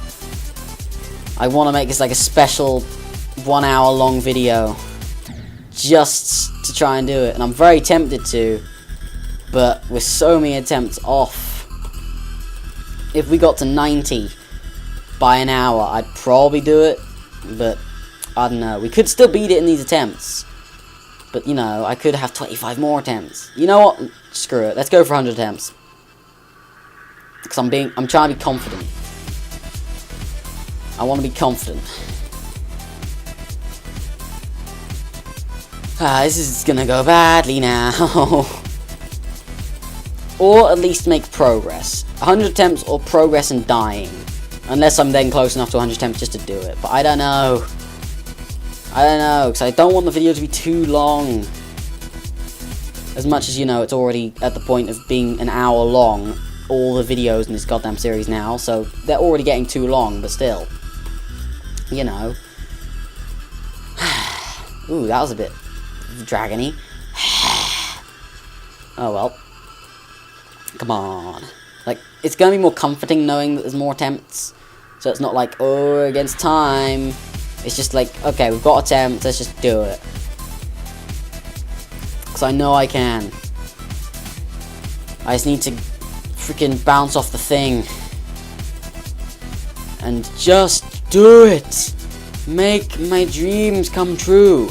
I want to make this like a special 1 hour long video, just to try and do it, and I'm very tempted to, but with so many attempts off, if we got to 90 by an hour, I'd probably do it, but I don't know. We could still beat it in these attempts, but you know, I could have 25 more attempts. You know what? Screw it. Let's go for 100 attempts. Because I'm trying to be confident. I want to be confident. This is gonna go badly now. Or at least make progress. 100 attempts or progress and dying. Unless I'm then close enough to 100 attempts just to do it. But I don't know. I don't know, because I don't want the video to be too long. As much as, you know, it's already at the point of being an hour long, all the videos in this goddamn series now, so they're already getting too long, but still. You know. Ooh, that was a bit dragony. Oh well. Come on. Like, it's gonna be more comforting knowing that there's more attempts. So it's not like, oh, against time. It's just like, okay, we've got attempts, let's just do it. Because I know I can. I just need to freaking bounce off the thing. And just do it. Make my dreams come true.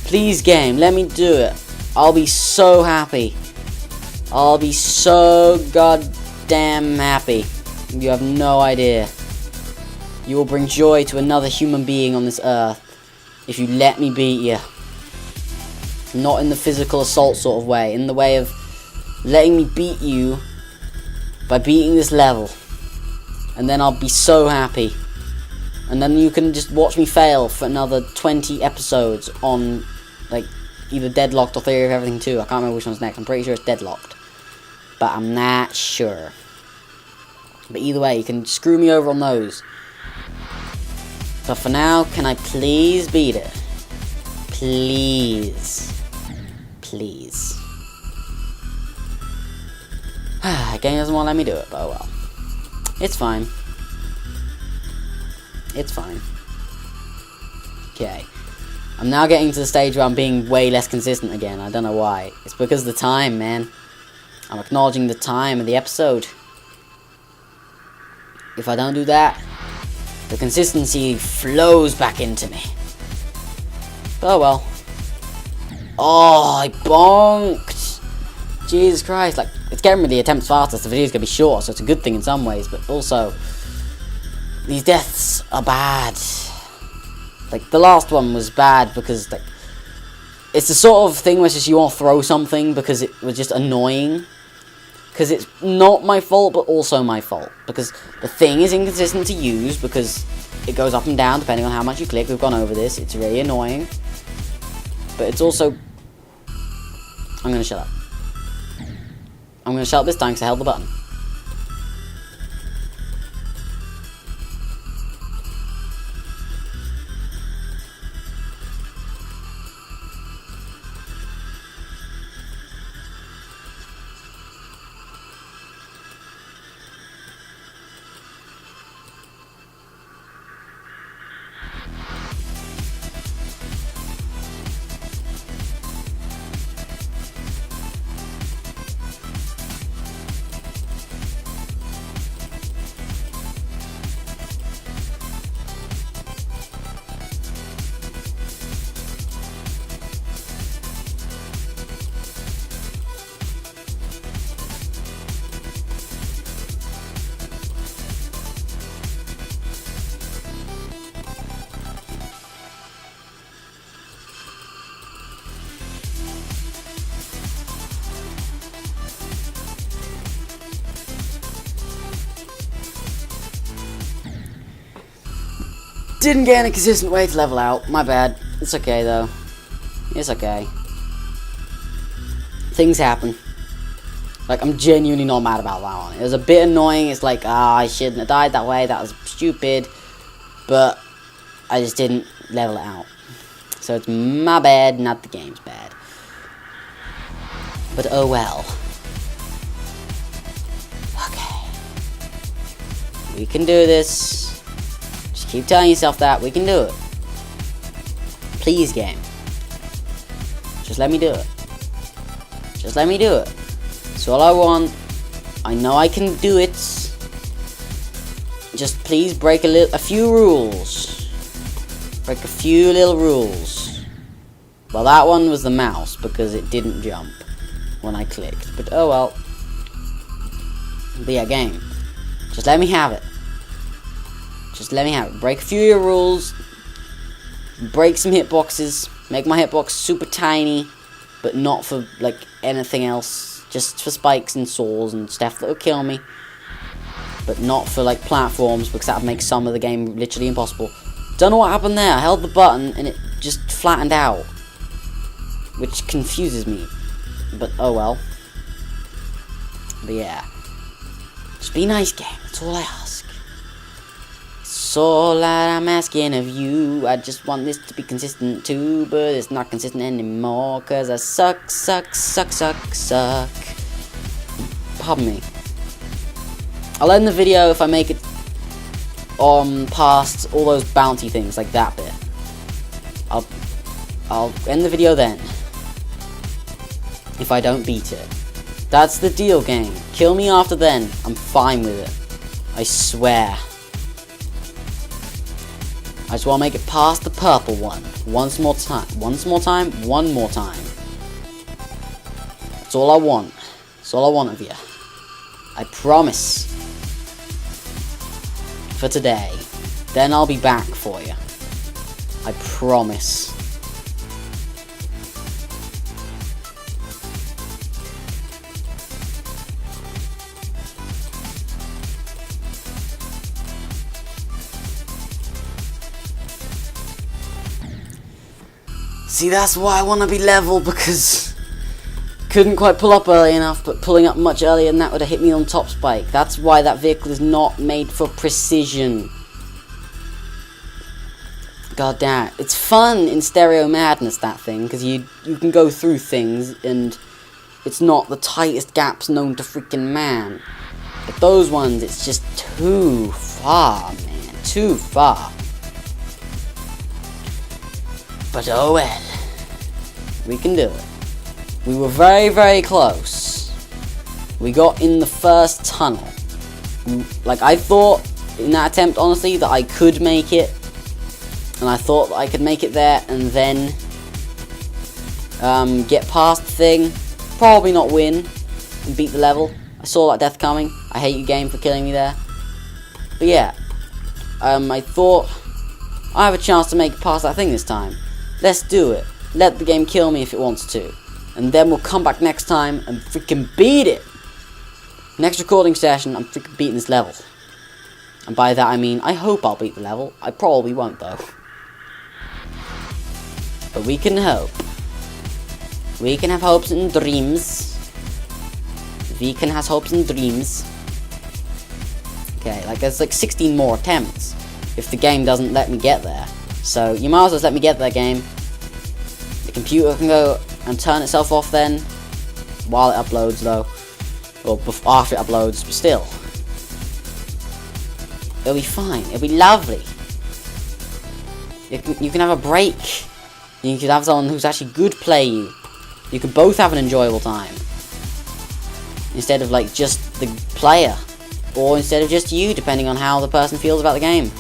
Please, game, let me do it. I'll be so happy. I'll be so goddamn happy. You have no idea. You will bring joy to another human being on this earth if you let me beat you. Not in the physical assault sort of way, in the way of letting me beat you by beating this level. And then I'll be so happy. And then you can just watch me fail for another 20 episodes on, like, either Deadlocked or Theory of Everything 2. I can't remember which one's next. I'm pretty sure it's Deadlocked. But I'm not sure. But either way, you can screw me over on those. But for now, can I please beat it? Please. Please. Game doesn't want to let me do it, but oh well. It's fine. It's fine. Okay. I'm now getting to the stage where I'm being way less consistent again. I don't know why. It's because of the time, man. I'm acknowledging the time of the episode. If I don't do that, the consistency flows back into me. Oh well. Oh, I bonked. Jesus Christ. Like, it's getting rid of the attempts faster, so the video's gonna be short, so it's a good thing in some ways, but also, these deaths are bad. Like, the last one was bad because, like, it's the sort of thing where it's just you want to throw something because it was just annoying. Because it's not my fault, but also my fault. Because the thing is inconsistent to use, because it goes up and down depending on how much you click. We've gone over this. It's really annoying. But it's also... I'm going to shut up. I'm going to shut up this time because I held the button. didn't get a consistent way to level out. My bad. It's okay though. It's okay. Things happen. Like, I'm genuinely not mad about that one. It was a bit annoying. It's like, I shouldn't have died that way. That was stupid. But I just didn't level it out. So it's my bad, not the game's bad. But oh well. Okay. We can do this. Just keep telling yourself that. We can do it. Please, game. Just let me do it. Just let me do it. That's all I want. I know I can do it. Just please break a few rules. Break a few little rules. Well, that one was the mouse because it didn't jump when I clicked. But oh well. But yeah, game. Just let me have it. Just let me have it. Break a few of your rules. Break some hitboxes. Make my hitbox super tiny. But not for, like, anything else. Just for spikes and saws and stuff that will kill me. But not for, like, platforms, because that would make some of the game literally impossible. Don't know what happened there. I held the button and it just flattened out. Which confuses me. But, oh well. But yeah. Just be nice, game. That's all I ask. That's all that I'm asking of you. I just want this to be consistent too, but it's not consistent anymore, cause I suck. Pardon me. I'll end the video if I make it past all those bounty things, like that bit. I'll end the video then. If I don't beat it. That's the deal, game. Kill me after then. I'm fine with it. I swear. I just want to make it past the purple one. Once more time. Once more time. One more time. That's all I want. That's all I want of you. I promise. For today. Then I'll be back for you. I promise. See, that's why I want to be level, because couldn't quite pull up early enough, but pulling up much earlier than that would have hit me on top spike. That's why that vehicle is not made for precision. God damn it. It's fun in Stereo Madness, that thing, because you can go through things, and it's not the tightest gaps known to freaking man. But those ones, it's just too far, man. Too far. But oh well, we can do it. We were very, very close. We got in the first tunnel. Like, I thought in that attempt, honestly, that I could make it. And I thought that I could make it there and then get past the thing. Probably not win and beat the level. I saw that death coming. I hate you, game, for killing me there. But yeah, I thought I have a chance to make it past that thing this time. Let's do it. Let the game kill me if it wants to. And then we'll come back next time and freaking beat it. Next recording session, I'm freaking beating this level. And by that I mean, I hope I'll beat the level. I probably won't though. But we can hope. We can have hopes and dreams. We can have hopes and dreams. Okay, like there's like 16 more attempts. If the game doesn't let me get there. So, you might as well let me get there, game. The computer can go and turn itself off then, while it uploads though. Or after it uploads, but still. It'll be fine, it'll be lovely. You can have a break. You can have someone who's actually good play you. You can both have an enjoyable time. Instead of like just the player. Or instead of just you, depending on how the person feels about the game.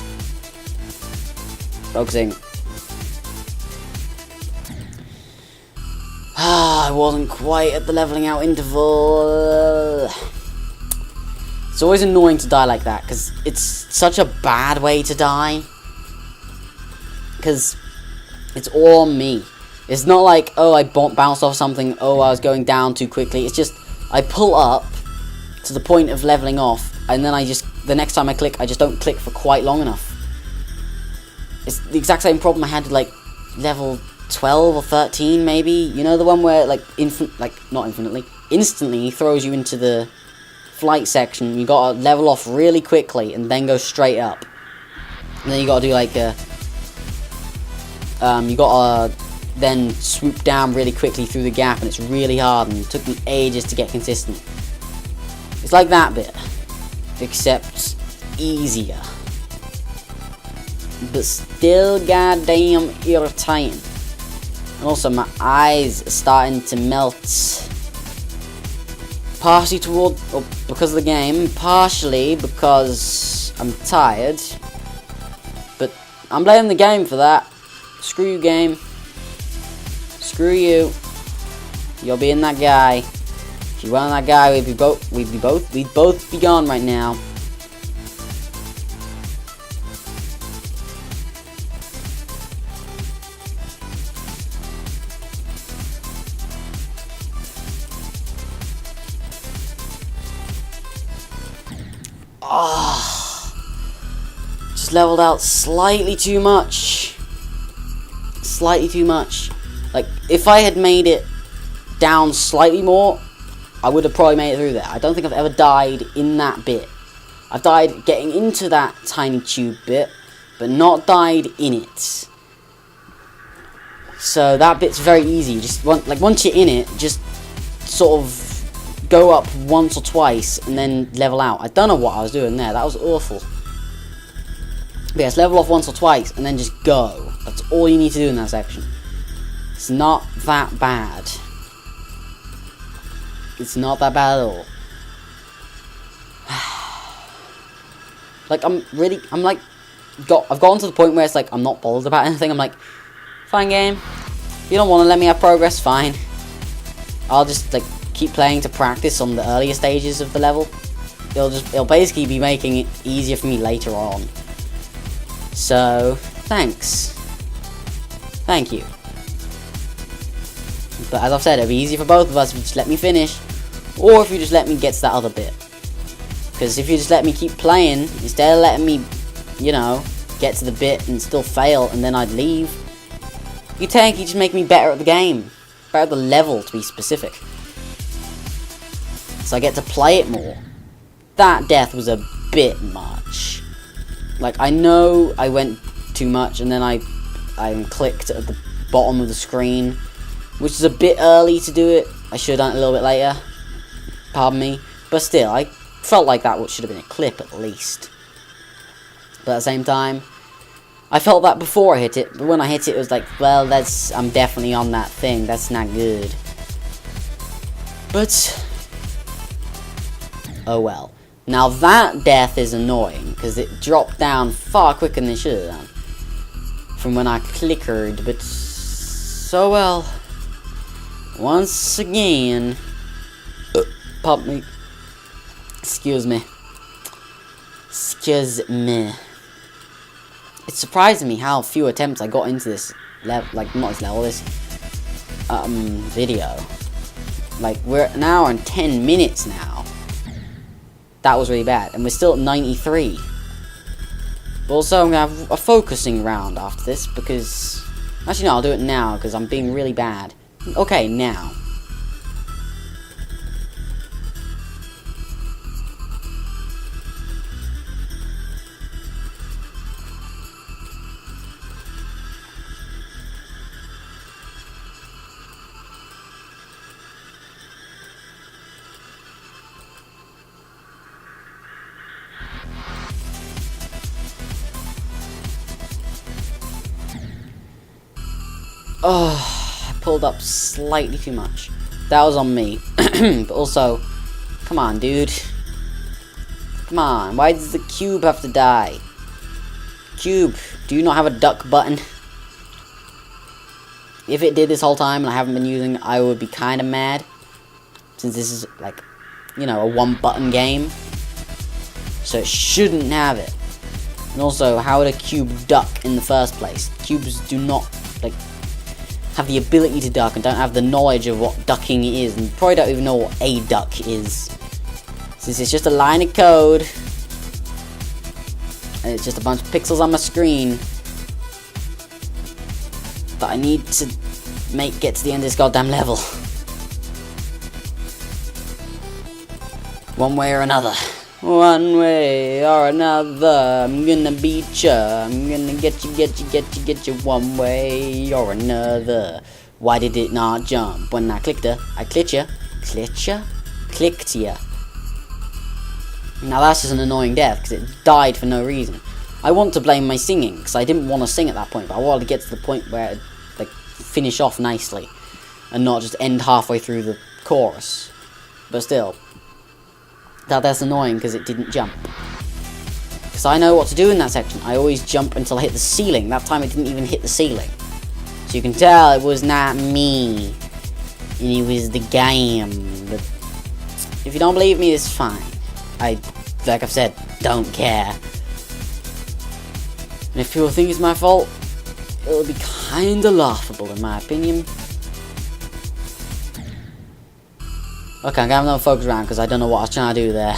Focusing. I wasn't quite at the leveling out interval. It's always annoying to die like that, because it's such a bad way to die. Because it's all on me. It's not like, oh, I bounced off something, oh, I was going down too quickly. It's just, I pull up to the point of leveling off, and then the next time I click, I just don't click for quite long enough. it's the exact same problem I had with, like, level 12 or 13, maybe. You know, the one where, like, instantly throws you into the flight section. You gotta level off really quickly and then go straight up. And then you gotta do, like, you gotta then swoop down really quickly through the gap, and it's really hard, and it took me ages to get consistent. It's like that bit, except easier. But still goddamn irritating. And also my eyes are starting to melt. Partially because of the game, partially because I'm tired. But I'm blaming the game for that. Screw you, game. Screw you. You're being that guy. If you weren't that guy, we'd both be gone right now. Just leveled out slightly too much. Slightly too much. Like, if I had made it down slightly more, I would have probably made it through there. I don't think I've ever died in that bit. I've died getting into that tiny tube bit, but not died in it. So that bit's very easy. Just once you're in it, just sort of go up once or twice and then level out. I don't know what I was doing there. That was awful. But yes, level off once or twice and then just go. That's all you need to do in that section. It's not that bad. It's not that bad at all. Like, I've gotten to the point where it's like, I'm not bothered about anything. I'm like, fine, game. If you don't want to let me have progress, fine. I'll just, like, keep playing to practice on the earlier stages of the level. It'll basically be making it easier for me later on. So, thanks. Thank you. But as I've said, it'll be easier for both of us if you just let me finish, or if you just let me get to that other bit. Because if you just let me keep playing, instead of letting me, you know, get to the bit and still fail and then I'd leave, you just make me better at the game. Better at the level, to be specific. So I get to play it more. That death was a bit much. Like, I know I went too much and then I clicked at the bottom of the screen, which is a bit early to do it. I should have done it a little bit later. Pardon me. But still, I felt like that should have been a clip at least. But at the same time, I felt that before I hit it. But when I hit it, it was like, well, I'm definitely on that thing. That's not good. But, oh well. Now that death is annoying, because it dropped down far quicker than it should have done. From when I clickered, but so well. Once again, pop me. Excuse me. Excuse me. It's surprising me how few attempts I got into this level, like not this level, this video. Like, we're an hour and 10 minutes now. That was really bad, and we're still at 93. But also, I'm gonna have a focusing round after this because, actually no, I'll do it now because I'm being really bad. Okay, now. Oh, I pulled up slightly too much. That was on me. But also, come on, dude. Come on, why does the cube have to die? Cube, do you not have a duck button? If it did this whole time and I haven't been using it, I would be kind of mad. Since this is, like, you know, a one-button game. So it shouldn't have it. And also, how would a cube duck in the first place? Cubes do not, like, have the ability to duck and don't have the knowledge of what ducking is, and probably don't even know what a duck is. Since it's just a line of code, and it's just a bunch of pixels on my screen, that I need to get to the end of this goddamn level. One way or another. One way or another, I'm gonna beat ya. I'm gonna get you one way or another. Why did it not jump when I clicked her? I clicked ya. Clicked ya. Now that's just an annoying death because it died for no reason. I want to blame my singing because I didn't want to sing at that point, but I wanted to get to the point where it like finish off nicely and not just end halfway through the chorus. But still, that's annoying because it didn't jump. Because I know what to do in that section. I always jump until I hit the ceiling. That time it didn't even hit the ceiling. So you can tell it was not me. And it was the game. But if you don't believe me, it's fine. Like I've said, don't care. And if people think it's my fault, it'll be kinda laughable in my opinion. Okay, I'm gonna have no focus around because I don't know what I was trying to do there.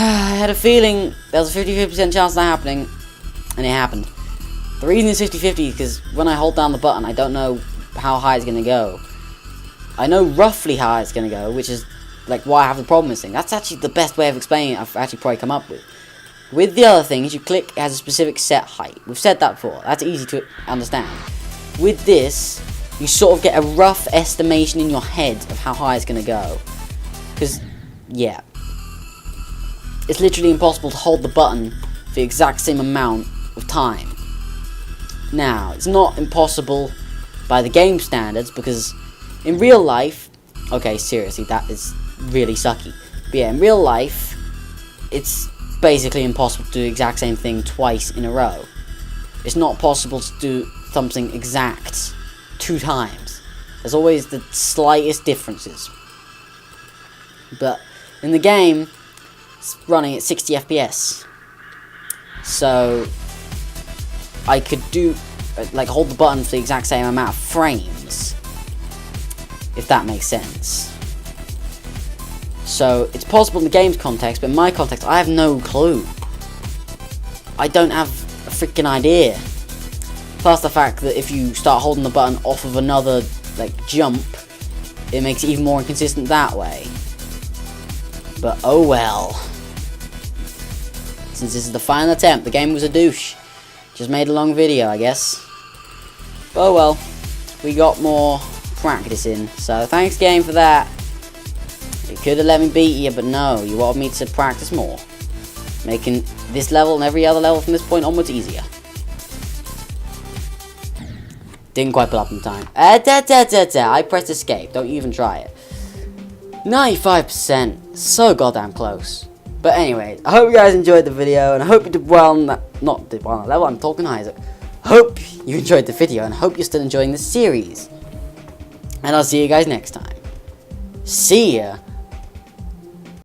I had a feeling there was a 50-50% chance of that happening, and it happened. The reason it's 50-50 is because when I hold down the button, I don't know how high it's going to go. I know roughly how high it's going to go, which is like why I have the problem with this thing. That's actually the best way of explaining it I've actually probably come up with. With the other things, you click, it has a specific set height. We've said that before. That's easy to understand. With this, you sort of get a rough estimation in your head of how high it's going to go. Because, yeah. It's literally impossible to hold the button for the exact same amount of time. Now, it's not impossible by the game standards, because in real life, okay, seriously, that is really sucky. But yeah, in real life, it's basically impossible to do the exact same thing twice in a row. It's not possible to do something exact 2 times. There's always the slightest differences. But in the game, it's running at 60 FPS. So I could do, like, hold the button for the exact same amount of frames, if that makes sense. So it's possible in the game's context, but in my context, I have no clue. I don't have a freaking idea. Plus the fact that if you start holding the button off of another, like, jump, it makes it even more inconsistent that way. But oh well. Since this is the final attempt, the game was a douche. Just made a long video, I guess. But oh well. We got more practice in. So thanks, game, for that. You could have let me beat you, but no. You wanted me to practice more. Making this level and every other level from this point onwards easier. Didn't quite put up in time. I pressed escape. Don't you even try it. 95%. So goddamn close. But anyway, I hope you guys enjoyed the video, and I hope you did well on that. Not did well on that level, I'm talking Isaac. Hope you enjoyed the video, and hope you're still enjoying the series. And I'll see you guys next time. See ya!